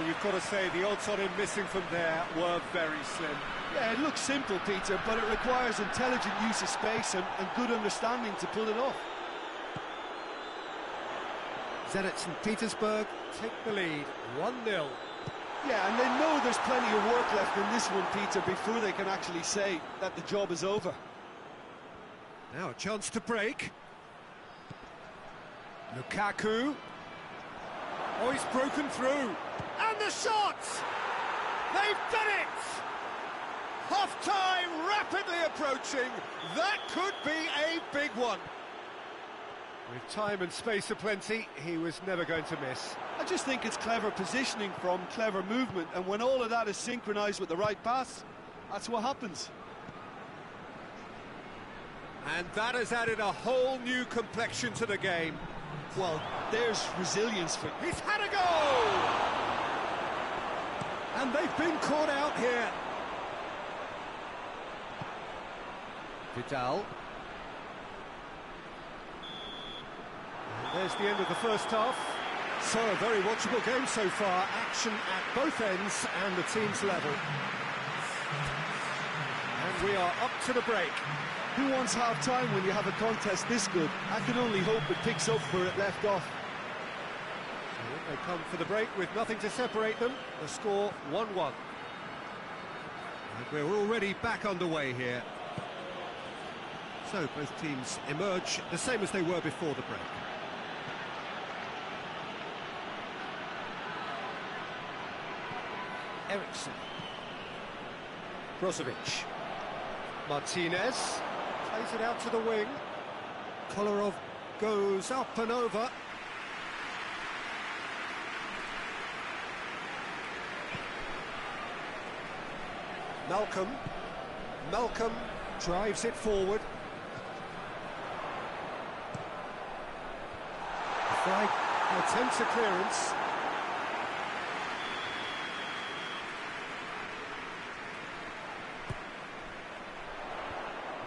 You've got to say, the odds on him missing from there were very slim. Yeah, it looks simple, Peter, but it requires intelligent use of space and good understanding to pull it off. Zenit St. Petersburg take the lead, 1-0. Yeah, and they know there's plenty of work left in this one, Peter, before they can actually say that the job is over. Now a chance to break. Lukaku. Oh, he's broken through. And the shot! They've done it! Half-time rapidly approaching. That could be a big one. With time and space aplenty, he was never going to miss. I just think it's clever positioning from clever movement, and when all of that is synchronised with the right pass, that's what happens. And that has added a whole new complexion to the game. Well, there's resilience for... He's had a goal! And they've been caught out here. Vidal. And there's the end of the first half. So, a very watchable game so far. Action at both ends and the team's level. And we are up to the break. Who wants half-time when you have a contest this good? I can only hope it picks up where it left off. They come for the break with nothing to separate them. The score 1-1. And we're already back underway here. So both teams emerge the same as they were before the break. Ericsson. Brozovic. Martinez plays it out to the wing. Kolarov goes up and over. Malcolm drives it forward. The flag attempts a clearance.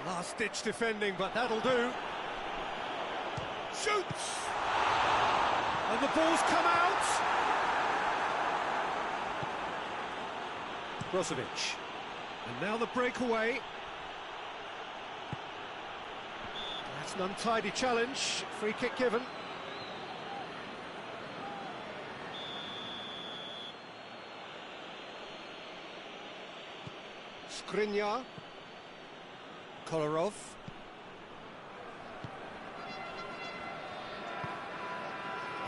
Last-ditch defending, but that'll do. Shoots! And the ball's come out! Brozovic. And now the breakaway. That's an untidy challenge. Free kick given. Skriniar. Kolarov.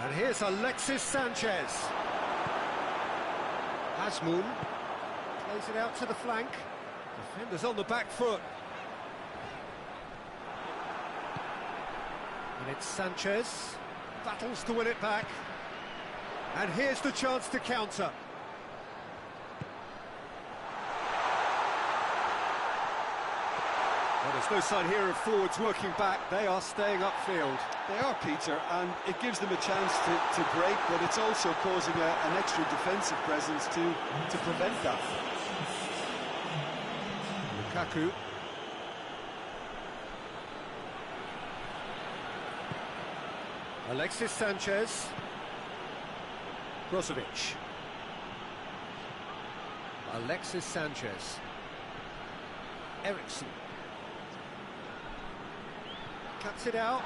And here's Alexis Sanchez. Asmoon plays it out to the flank. Defenders on the back foot. And it's Sanchez. Battles to win it back. And here's the chance to counter. Well, there's no sign here of forwards working back. They are staying upfield. They are, Peter, and it gives them a chance to break, but it's also causing an extra defensive presence to prevent that. Lukaku. Alexis Sanchez. Brozovic. Alexis Sanchez. Ericsson. Cuts it out.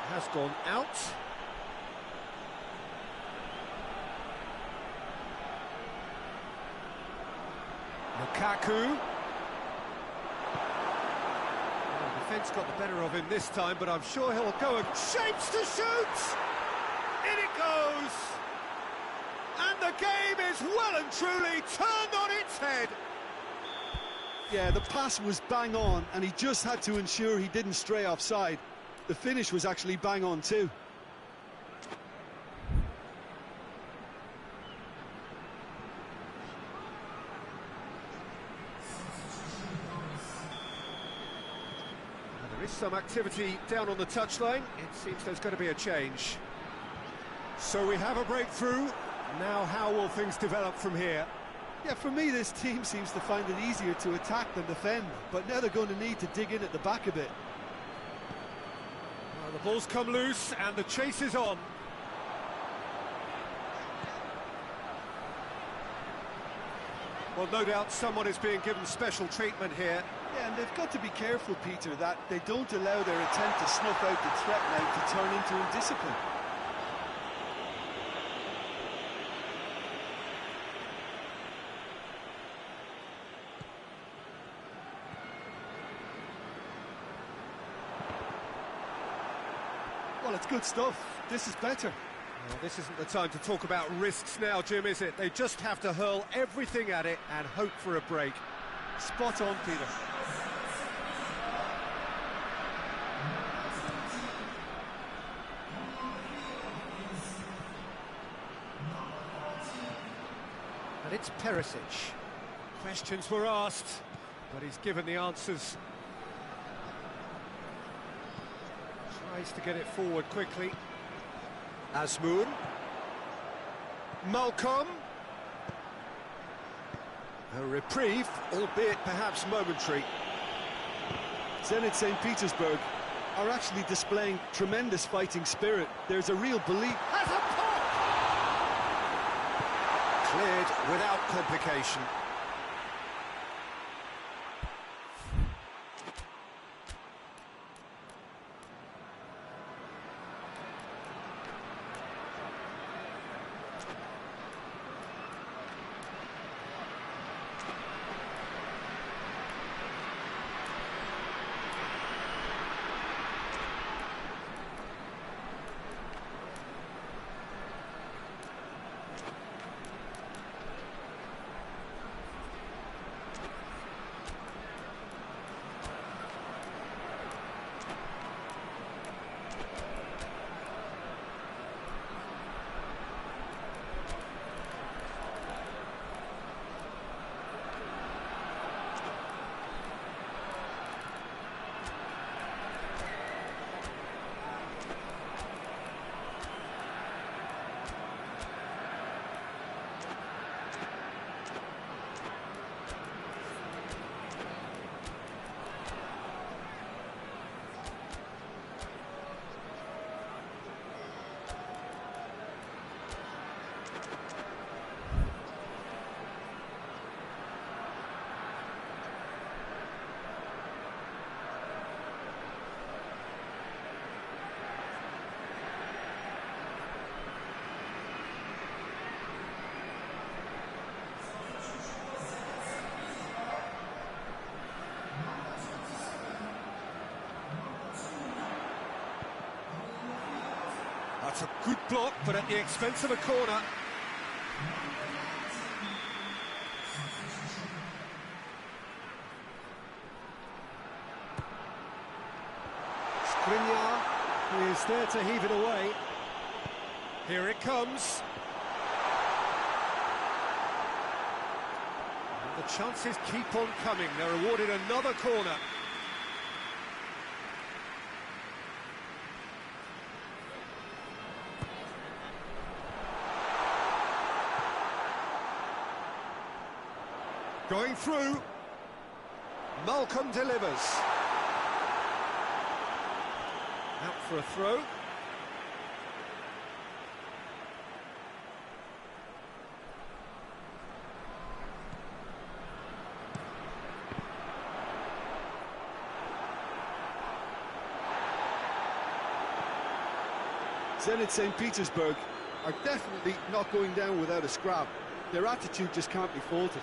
Has gone out. Lukaku. The defence got the better of him this time, but I'm sure he'll go and shapes to shoot! In it goes! And the game is well and truly turned on its head! Yeah, the pass was bang on, and he just had to ensure he didn't stray offside. The finish was actually bang on too. There is some activity down on the touchline. It seems there's going to be a change. So we have a breakthrough. Now how will things develop from here? Yeah, for me, this team seems to find it easier to attack than defend, but now they're going to need to dig in at the back a bit. Well, the ball's come loose and the chase is on. Well, no doubt someone is being given special treatment here. Yeah, and they've got to be careful, Peter, that they don't allow their attempt to snuff out the threat now to turn into indiscipline. Well, it's good stuff. This is better. Well, this isn't the time to talk about risks now, Jim, is it? They just have to hurl everything at it and hope for a break. Spot on, Peter. And it's Perisic. Questions were asked, but he's given the answers. Tries to get it forward quickly. Azmoun. Malcolm. A reprieve, albeit perhaps momentary. Zenit St. Petersburg are actually displaying tremendous fighting spirit. There's a real belief. Has a pop! Cleared without complication. That's a good block, but at the expense of a corner. Skriniar is there to heave it away. Here it comes. And the chances keep on coming. They're awarded another corner. Going through. Malcolm delivers. Out for a throw. Zenit St. Petersburg are definitely not going down without a scrap. Their attitude just can't be faulted.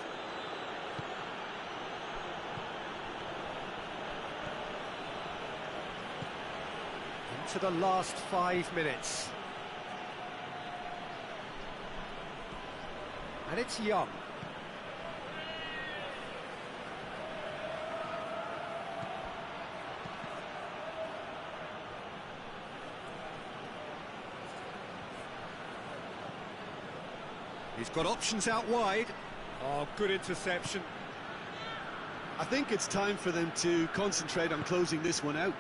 Into the last 5 minutes. And it's Young. He's got options out wide. Oh, good interception. I think it's time for them to concentrate on closing this one out.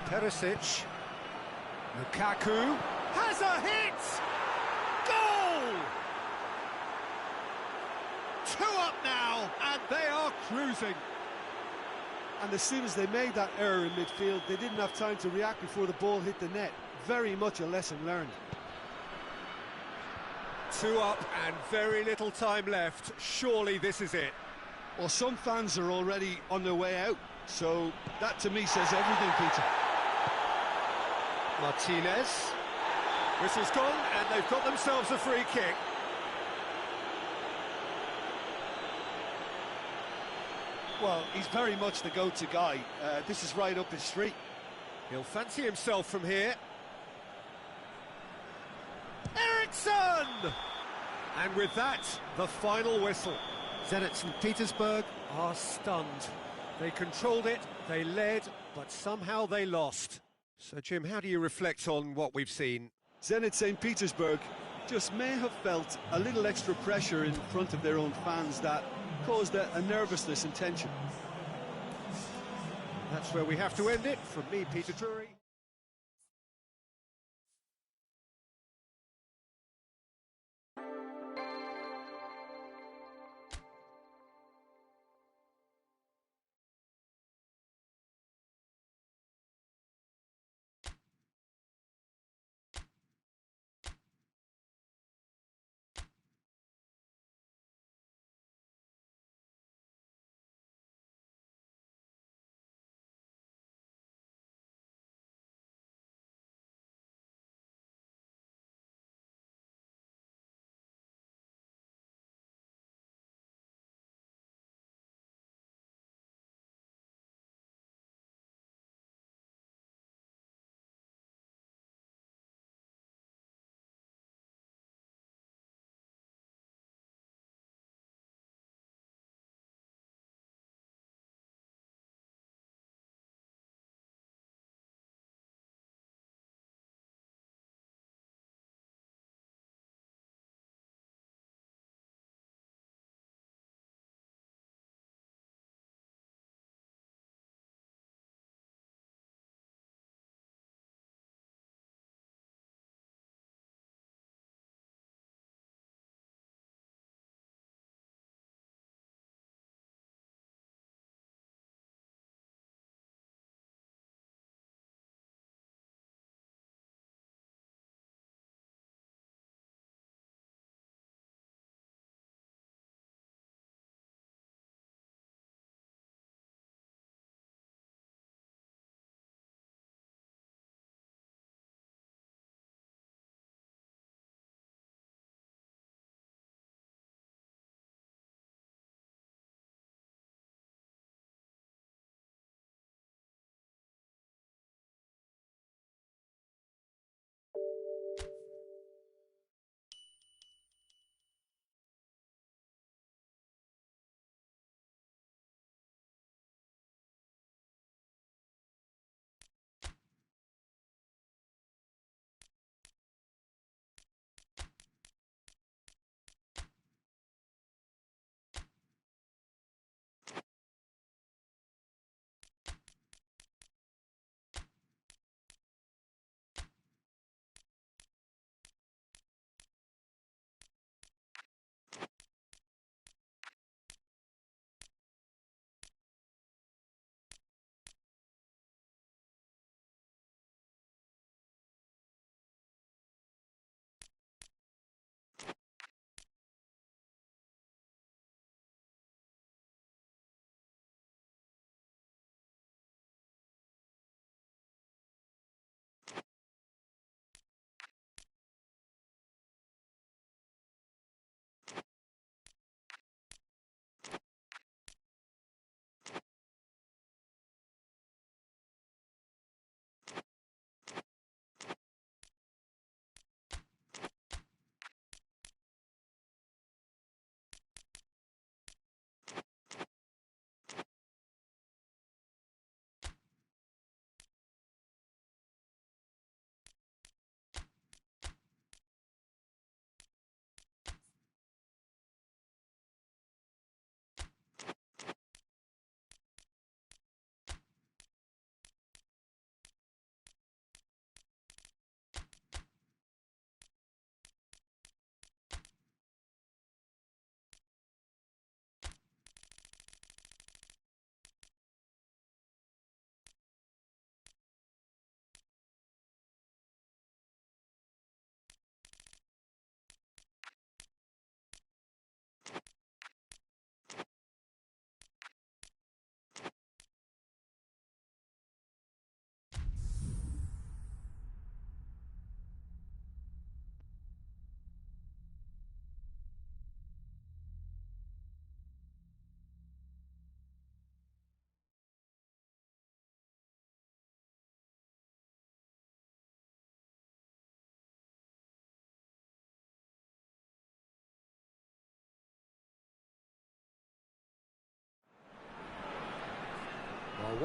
Perisic. Lukaku has a hit! Goal! 2 up now, and they are cruising. And as soon as they made that error in midfield, they didn't have time to react before the ball hit the net. Very much a lesson learned. 2 up and very little time left. Surely this is it. Well, some fans are already on their way out, so that to me says everything, Peter. Martinez. Whistle's gone, and they've got themselves a free kick. Well, he's very much the go-to guy. This is right up his street. He'll fancy himself from here. Eriksson! And with that, the final whistle. Zenit St. Petersburg are stunned. They controlled it, they led, but somehow they lost. So, Jim, how do you reflect on what we've seen? Zenit St. Petersburg just may have felt a little extra pressure in front of their own fans that caused a nervousness and tension. That's where we have to end it. From me, Peter Drury.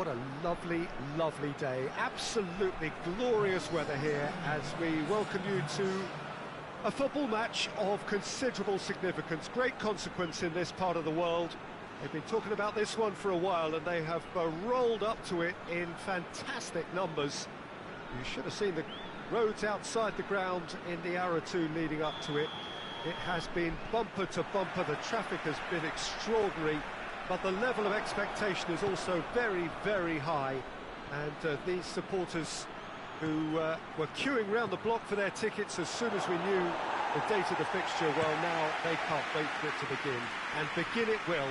what a lovely, lovely day. Absolutely glorious weather here as we welcome you to a football match of considerable significance, great consequence in this part of the world. They've been talking about this one for a while and they have rolled up to it in fantastic numbers. You should have seen the roads outside the ground in the hour or two leading up to it. It has been bumper to bumper, the traffic has been extraordinary, but the level of expectation is also very, very high. And these supporters who were queuing round the block for their tickets as soon as we knew the date of the fixture, well, now they can't wait for it to begin. And begin it will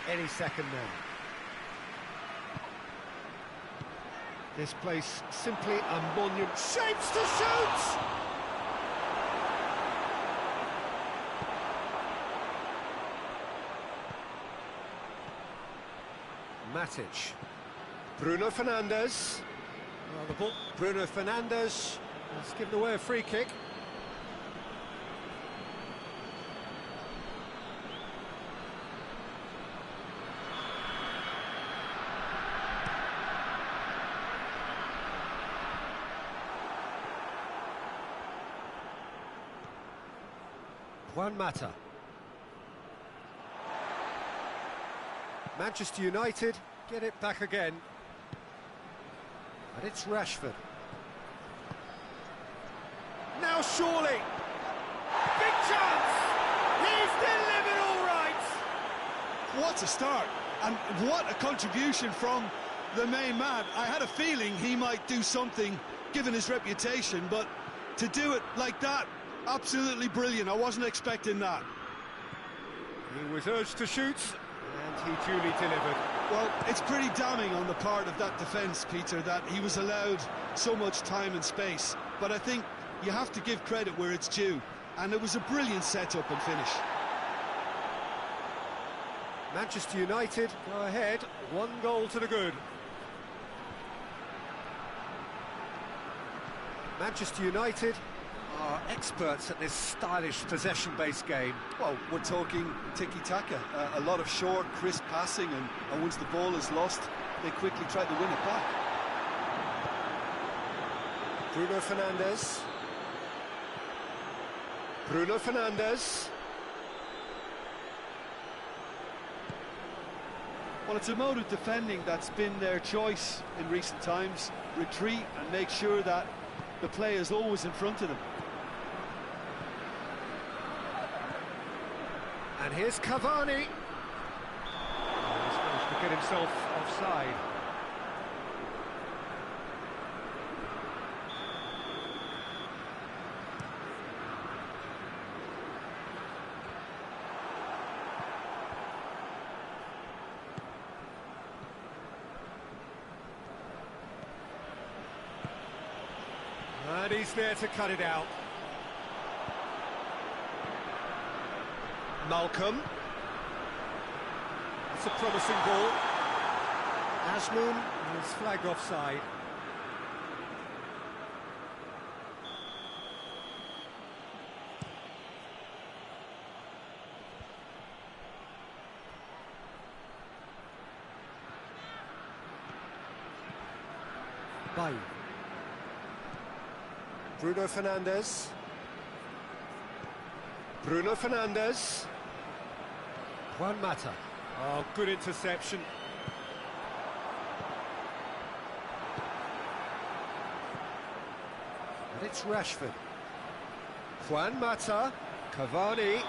any second now. This place simply a monument. Shapes to shoot! Matic. Bruno Fernandes. Well, the ball. Bruno Fernandes has given away a free kick. Juan Mata. Manchester United get it back again. And it's Rashford. Now surely! Big chance! He's delivered all right! What a start, and what a contribution from the main man. I had a feeling he might do something, given his reputation, but to do it like that, absolutely brilliant. I wasn't expecting that. He was urged to shoot, and he duly delivered. Well, it's pretty damning on the part of that defence, Peter, that he was allowed so much time and space. But I think you have to give credit where it's due, and it was a brilliant set-up and finish. Manchester United go ahead, 1 goal to the good. Manchester United are experts at this stylish possession-based game. Well, we're talking tiki-taka, a lot of short, crisp passing, and once the ball is lost, they quickly try to win it back. Bruno Fernandes. Bruno Fernandes. Well, it's a mode of defending that's been their choice in recent times. Retreat and make sure that the play is always in front of them. And here's Cavani. Oh, he's managed to get himself offside. And he's there to cut it out. Malcolm. It's a promising ball. Asmoon is flagged offside. Raih. Bruno Fernandes. Bruno Fernandes. Juan Mata. Oh, good interception. And it's Rashford. Juan Mata. Cavani.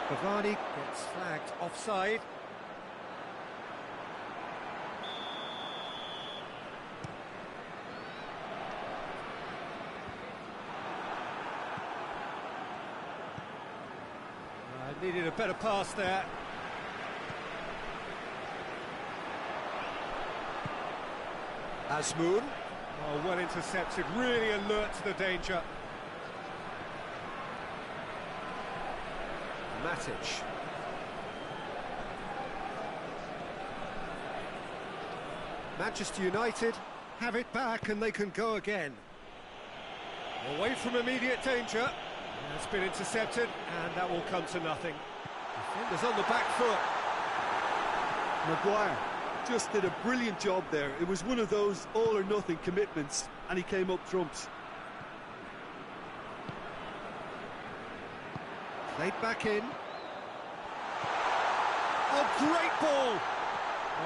Cavani gets flagged offside. Needed a better pass there. Asmoon. Oh, well intercepted, really alert to the danger. Matic. Manchester United have it back and they can go again. Away from immediate danger. It's been intercepted, and that will come to nothing. Defenders on the back foot. Maguire. just did a brilliant job there. It was one of those all-or-nothing commitments, and he came up trumps. Played back in. Oh, great ball!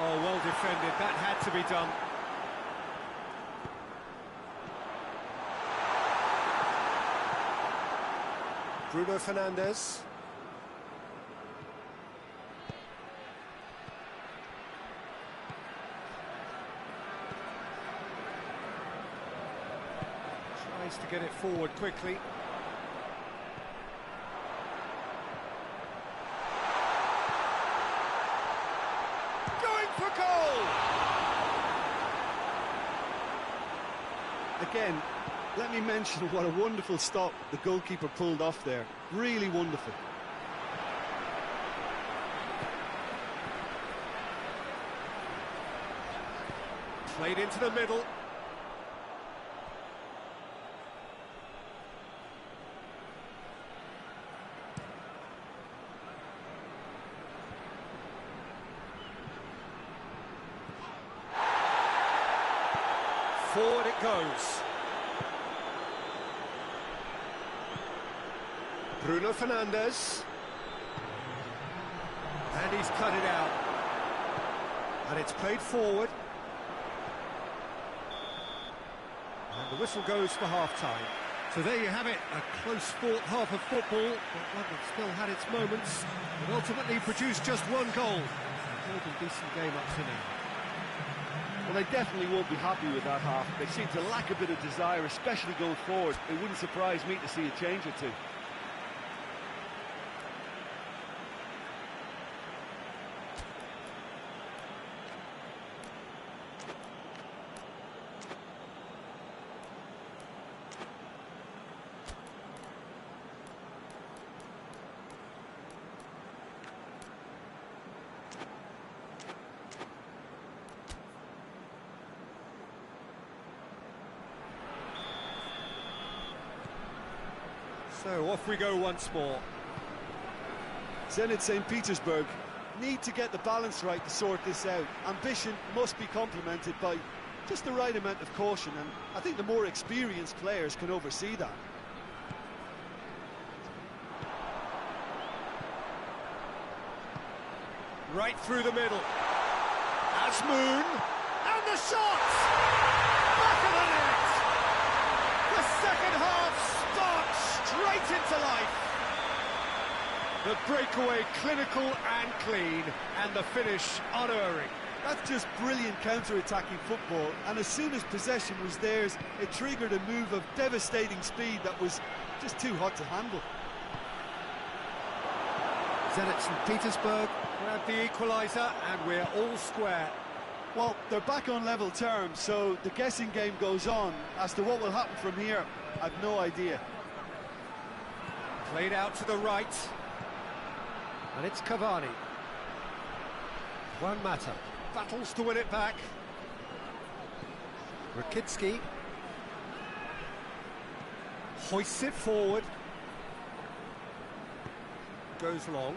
Oh, well defended. That had to be done. Bruno Fernandes. Tries to get it forward quickly. Going for goal! Again, let me mention what a wonderful stop the goalkeeper pulled off there. Really wonderful. Played into the middle. Forward it goes. Bruno Fernandes. And he's cut it out. And it's played forward. And the whistle goes for half-time. So there you have it, a close-fought half of football, but one that still had its moments, but ultimately produced just one goal. A decent game up to now. Well, they definitely won't be happy with that half. They seem to lack a bit of desire, especially going forward. It wouldn't surprise me to see a change or two. So off we go once more. Zenit St. Petersburg need to get the balance right to sort this out. Ambition must be complemented by just the right amount of caution, and I think the more experienced players can oversee that. Right through the middle. Asmoon, and the shot! Back of the net! The second half sparks straight into life. The breakaway clinical and clean, and the finish unerring. That's just brilliant counter-attacking football, and as soon as possession was theirs, it triggered a move of devastating speed that was just too hot to handle. Zenit St. Petersburg grab the equaliser, and we're all square. Well, they're back on level terms, so the guessing game goes on. As to what will happen from here, I've no idea. Played out to the right. And it's Cavani. Juan Mata battles to win it back. Rakitsky hoists it forward. Goes long.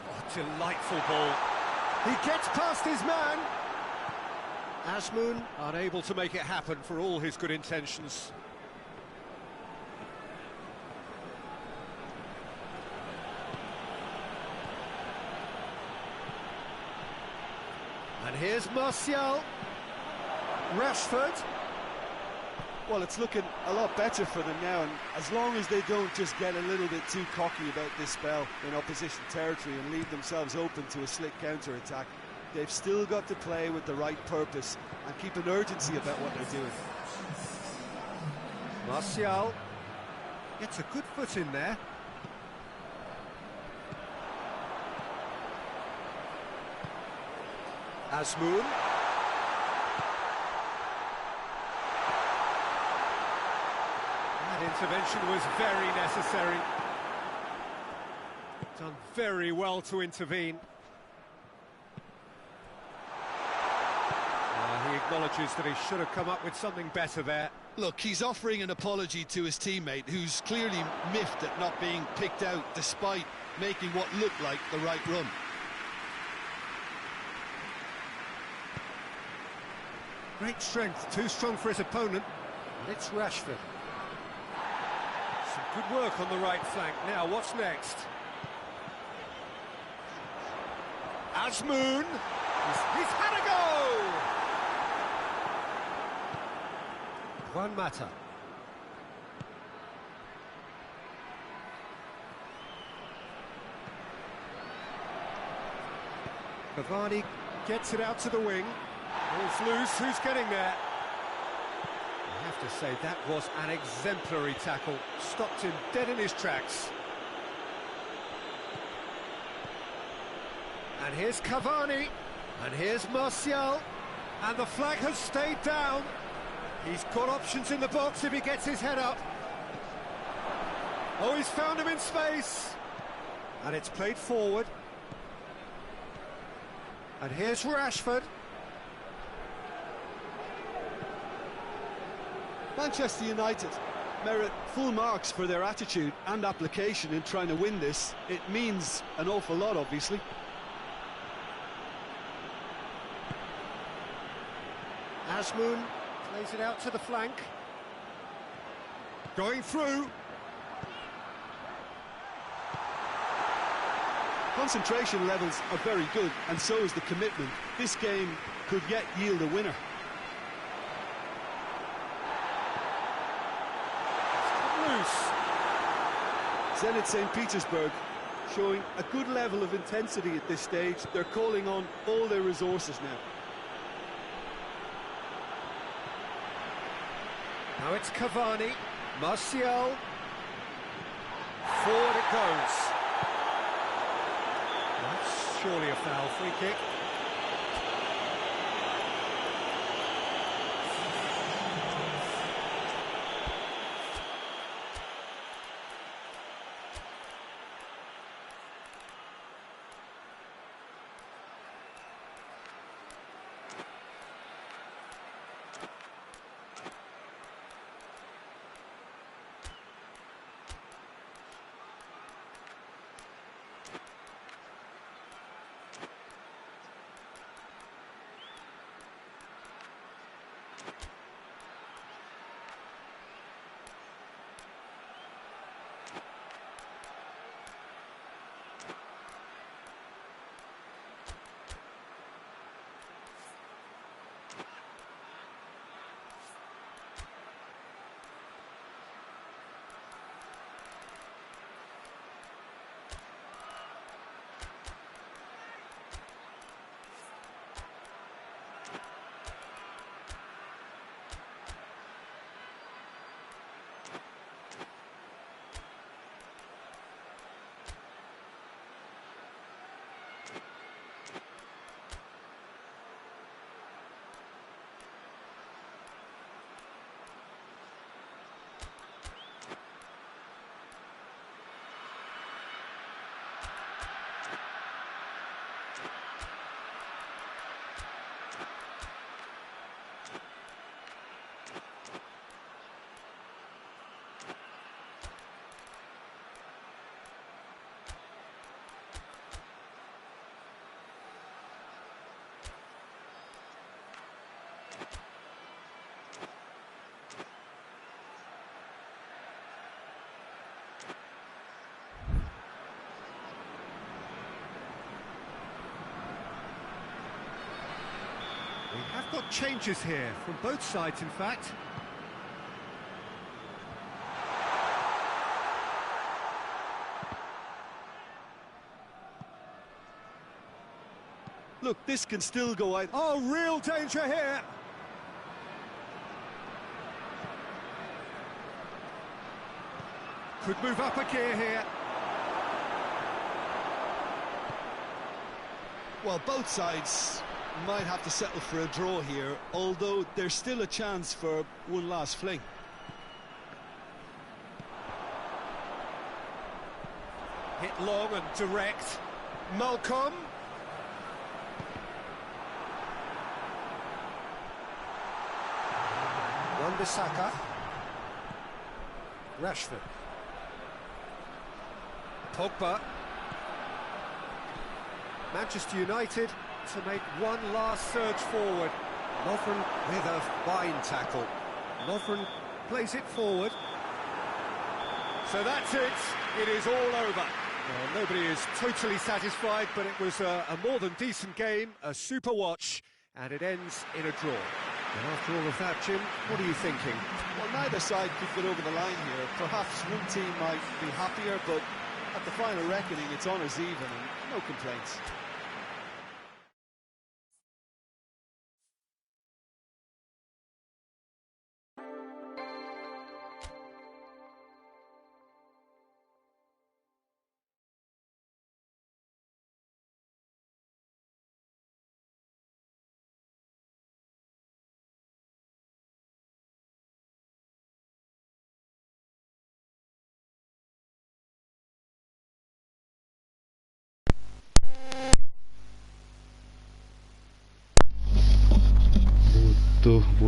Oh, delightful ball. He gets past his man. Asmoon unable to make it happen for all his good intentions. And here's Martial. Rashford. Well, it's looking a lot better for them now, and as long as they don't just get a little bit too cocky about this spell in opposition territory and leave themselves open to a slick counter-attack, they've still got to play with the right purpose and keep an urgency about what they're doing. Martial gets a good foot in there. Asmoon. That intervention was very necessary. Done very well to intervene. He acknowledges that he should have come up with something better there. Look, he's offering an apology to his teammate, who's clearly miffed at not being picked out despite making what looked like the right run. Great strength, too strong for his opponent. And it's Rashford. Some good work on the right flank. Now, what's next? Azmoun. He's had a go! Juan Mata. Cavani gets it out to the wing. Ball's loose, who's getting there? I have to say, that was an exemplary tackle. Stopped him dead in his tracks. And here's Cavani. And here's Martial. And the flag has stayed down. He's got options in the box if he gets his head up. Oh, he's found him in space. And it's played forward. And here's Rashford. Manchester United merit full marks for their attitude and application in trying to win this. It means an awful lot, obviously. Azmoun plays it out to the flank. Going through. Concentration levels are very good, and so is the commitment. This game could yet yield a winner. Loose. Zenit St. Petersburg showing a good level of intensity at this stage. They're calling on all their resources now. Now it's Cavani. Martial. Forward it goes. That's surely a foul. Free kick. We have got changes here, from both sides in fact. Look, this can still go out. Oh, real danger here! Could move up a gear here. Well, both sides might have to settle for a draw here, although there's still a chance for one last fling. Hit long and direct. Malcolm. Wan-Bissaka. Rashford. Pogba. Manchester United to make one last surge forward. Lovren with a fine tackle. Lovren plays it forward. So that's it. It is all over. Well, nobody is totally satisfied, but it was a more than decent game, a super watch, and it ends in a draw. And after all of that, Jim, what are you thinking? Well, neither side could get over the line here. Perhaps one team might be happier, but at the final reckoning, it's honours even and no complaints.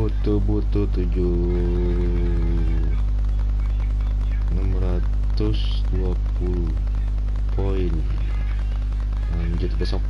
butuh 620 poin. Lanjut besok.